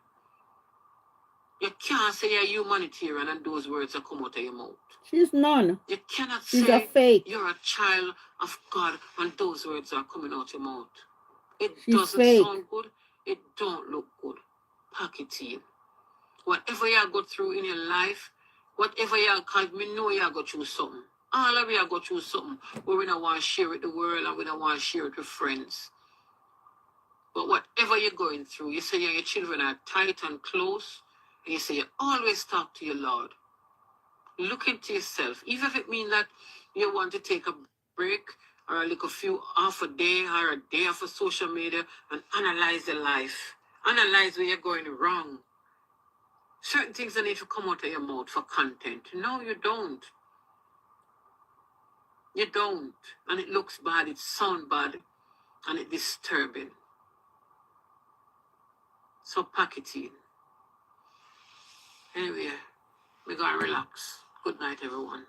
You can't say you're a humanitarian and those words that come out of your mouth. She's none. You cannot She's say a fake. you're a child of God and those words are coming out your mouth. It She's doesn't fake. sound good. It don't look good. Pack it in. Whatever you go through in your life, whatever you cause me know you go through something. All of you go through something where we don't want to share with the world and we don't want to share it with friends. But whatever you're going through, you say your children are tight and close, and you say you always talk to your Lord. Look into yourself. Even if it means that you want to take a break or like a few half a day or a day off of social media and analyze your life. Analyze where you're going wrong. Certain things that need to come out of your mouth for content. No, you don't. You don't. And it looks bad, it sounds bad, and it's disturbing. So pack it in. Anyway, we gotta relax. Good night, everyone.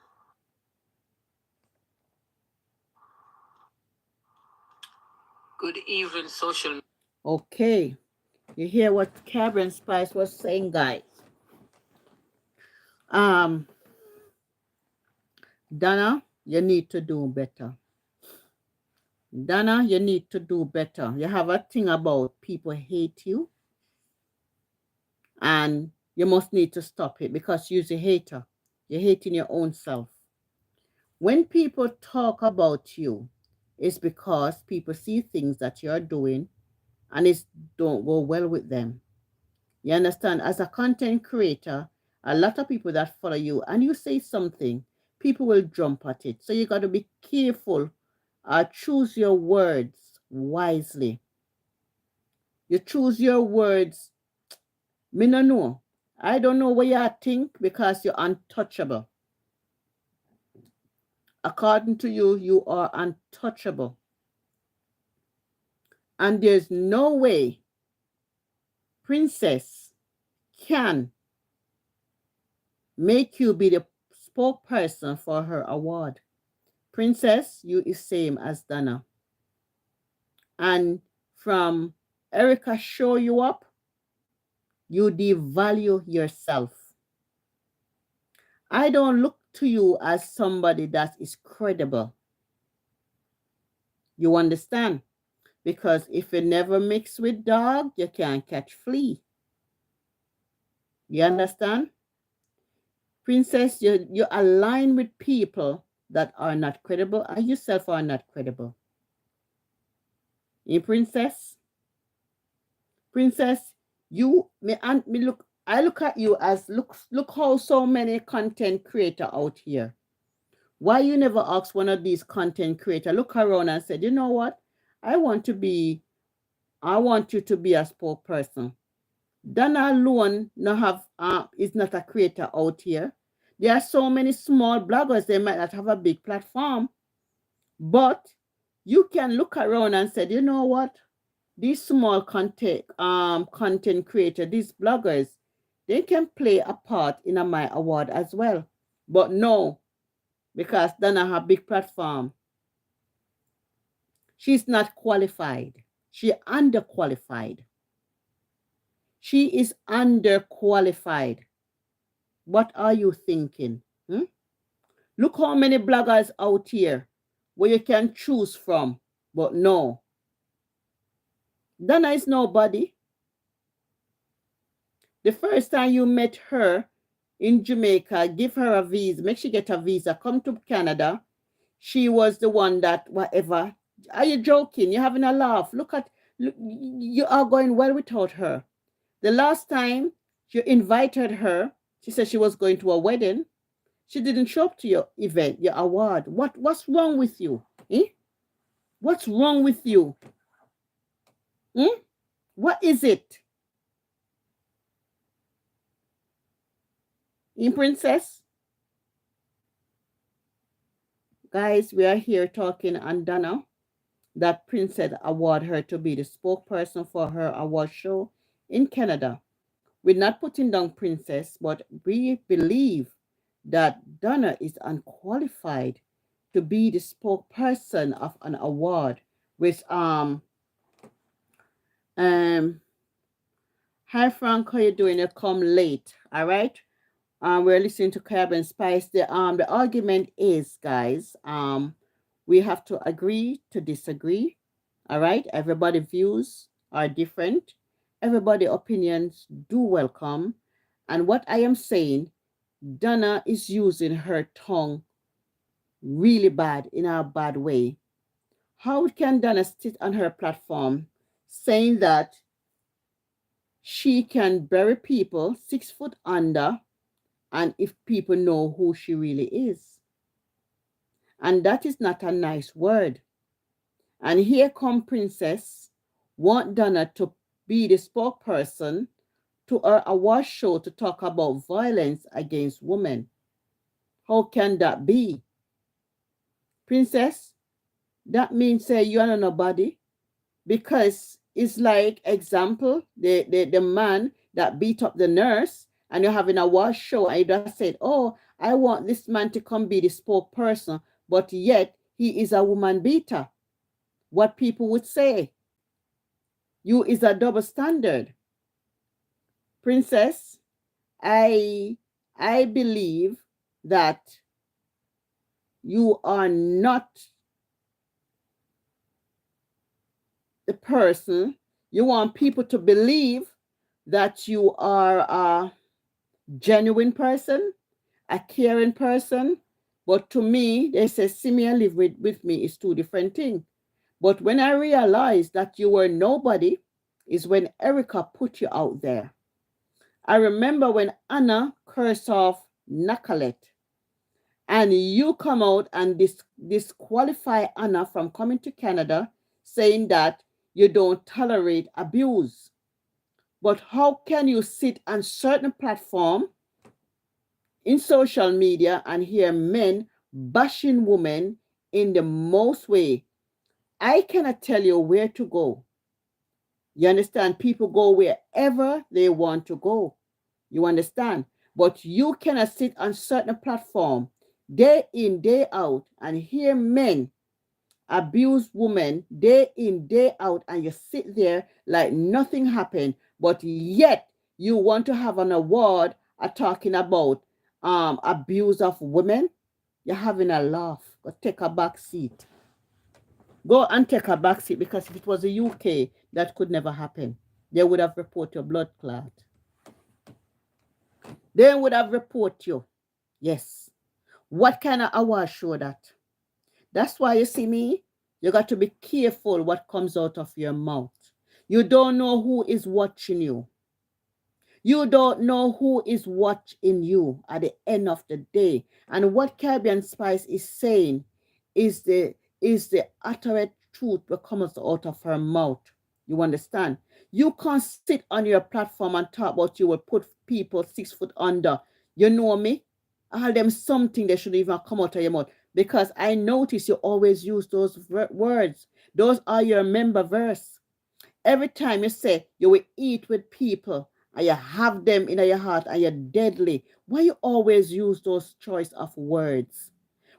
Good evening, social. Okay. You hear what Karen Spice was saying, guys? Donna, you need to do better. Donna, you need to do better. You have a thing about people hate you, and you must need to stop it because you're a hater. You're hating your own self. When people talk about you, it's because people see things that you're doing and it don't go well with them. You understand? As a content creator, a lot of people that follow you and you say something, people will jump at it. So you got to be careful. Choose your words wisely. You choose your words. Me no know. I don't know what you think because you're untouchable. According to you, you are untouchable. And there's no way Princess can make you be the spokesperson for her award. Princess, you is same as Donna. And from Erica show you up, you devalue yourself. I don't look to you as somebody that is credible. You understand? Because if you never mix with dog, you can't catch flea. You understand? Princess, you align with people that are not credible and yourself are not credible. In Princess, you me and me look. I look at you as look how so many content creator out here. Why you never ask one of these content creator look around and said, you know what? I want you to be a spokesperson. Donna alone no have is not a creator out here. There are so many small bloggers, they might not have a big platform, but you can look around and say, you know what? These small content creator, these bloggers, they can play a part in my award as well. But no, because Donna have big platform. She's not qualified. She underqualified. She is underqualified. What are you thinking? Look how many bloggers out here where you can choose from. But no. Donna is nobody. The first time you met her in Jamaica, give her a visa, make she get a visa, come to Canada. She was the one that whatever. Are you joking? You're having a laugh. Look, you are going well without her. The last time you invited her, she said she was going to a wedding. She didn't show up to your event, your award. What's wrong with you? What's wrong with you? What is it? In Princess, guys, we are here talking on Donna that Princess award her to be the spokesperson for her award show in Canada. We're not putting down Princess, but we believe that Donna is unqualified to be the spokesperson of an award with um hi Frank, how you doing? You come late, all right? We're listening to Caribbean Spice. The argument is, guys, we have to agree to disagree. All right, everybody views are different. Everybody opinions do welcome. And what I am saying, Donna is using her tongue really bad in a bad way. How can Donna sit on her platform saying that she can bury people 6 foot under and if people know who she really is? And that is not a nice word. And here come Princess, want Donna to be the spokesperson to her award show to talk about violence against women. How can that be? Princess, that means say you are not nobody because it's like example, the man that beat up the nurse and you're having a award show and you just said, oh, I want this man to come be the spokesperson, but yet he is a woman beater. What people would say, you is a double standard. Princess, I I believe that you are not the person. You want people to believe that you are a genuine person, a caring person. But to me, they say, see me and live with me is two different things. But when I realized that you were nobody, is when Erica put you out there. I remember when Anna cursed off Nicolette, and you come out and disqualify Anna from coming to Canada, saying that you don't tolerate abuse. But how can you sit on certain platform in social media and hear men bashing women in the most way? I cannot tell you where to go. You understand? People go wherever they want to go. You understand? But you cannot sit on certain platform day in, day out and hear men abuse women day in, day out, and you sit there like nothing happened, but yet you want to have an award talking about abuse of women. You're having a laugh. Go take a back seat. Go and take a back seat because if it was the UK, that could never happen. They would have reported your blood clot. They would have reported you. Yes. What kind of award show that? That's why you see me, you got to be careful what comes out of your mouth. You don't know who is watching you. You don't know who is watching you at the end of the day. And what Caribbean Spice is saying is the utterate truth that comes out of her mouth. You understand? You can't sit on your platform and talk about you will put people 6 foot under. You know me? All them something they should even come out of your mouth. Because I notice you always use those words. Those are your member verse. Every time you say you will eat with people and you have them in your heart and you're deadly, why you always use those choice of words?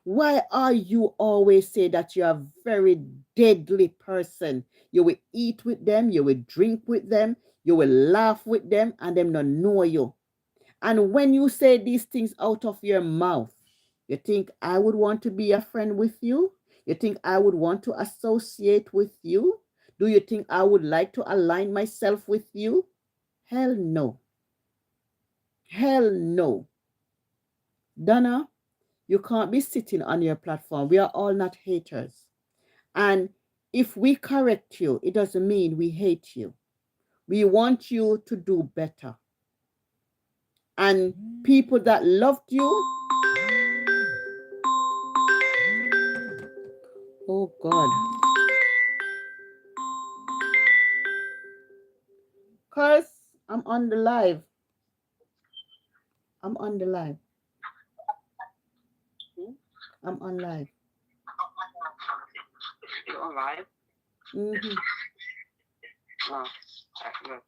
Why are you always say that you're a very deadly person? You will eat with them, you will drink with them, you will laugh with them, and them not know you. And when you say these things out of your mouth, you think I would want to be a friend with you? You think I would want to associate with you? Do you think I would like to align myself with you? Hell no. Hell no. Donna, you can't be sitting on your platform. We are all not haters. And if we correct you, it doesn't mean we hate you. We want you to do better. And people that loved you, oh God. Cause I'm on the live. I'm on the live. Hmm? I'm on live. You're on live? Mm-hmm. No. Alright, look.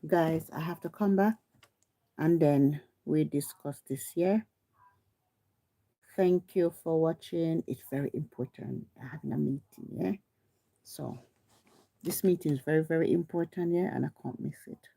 Guys, I have to come back and then we discuss this here. Thank you for watching. It's very important. I had a meeting, yeah. So this meeting is very, very important, yeah, and I can't miss it.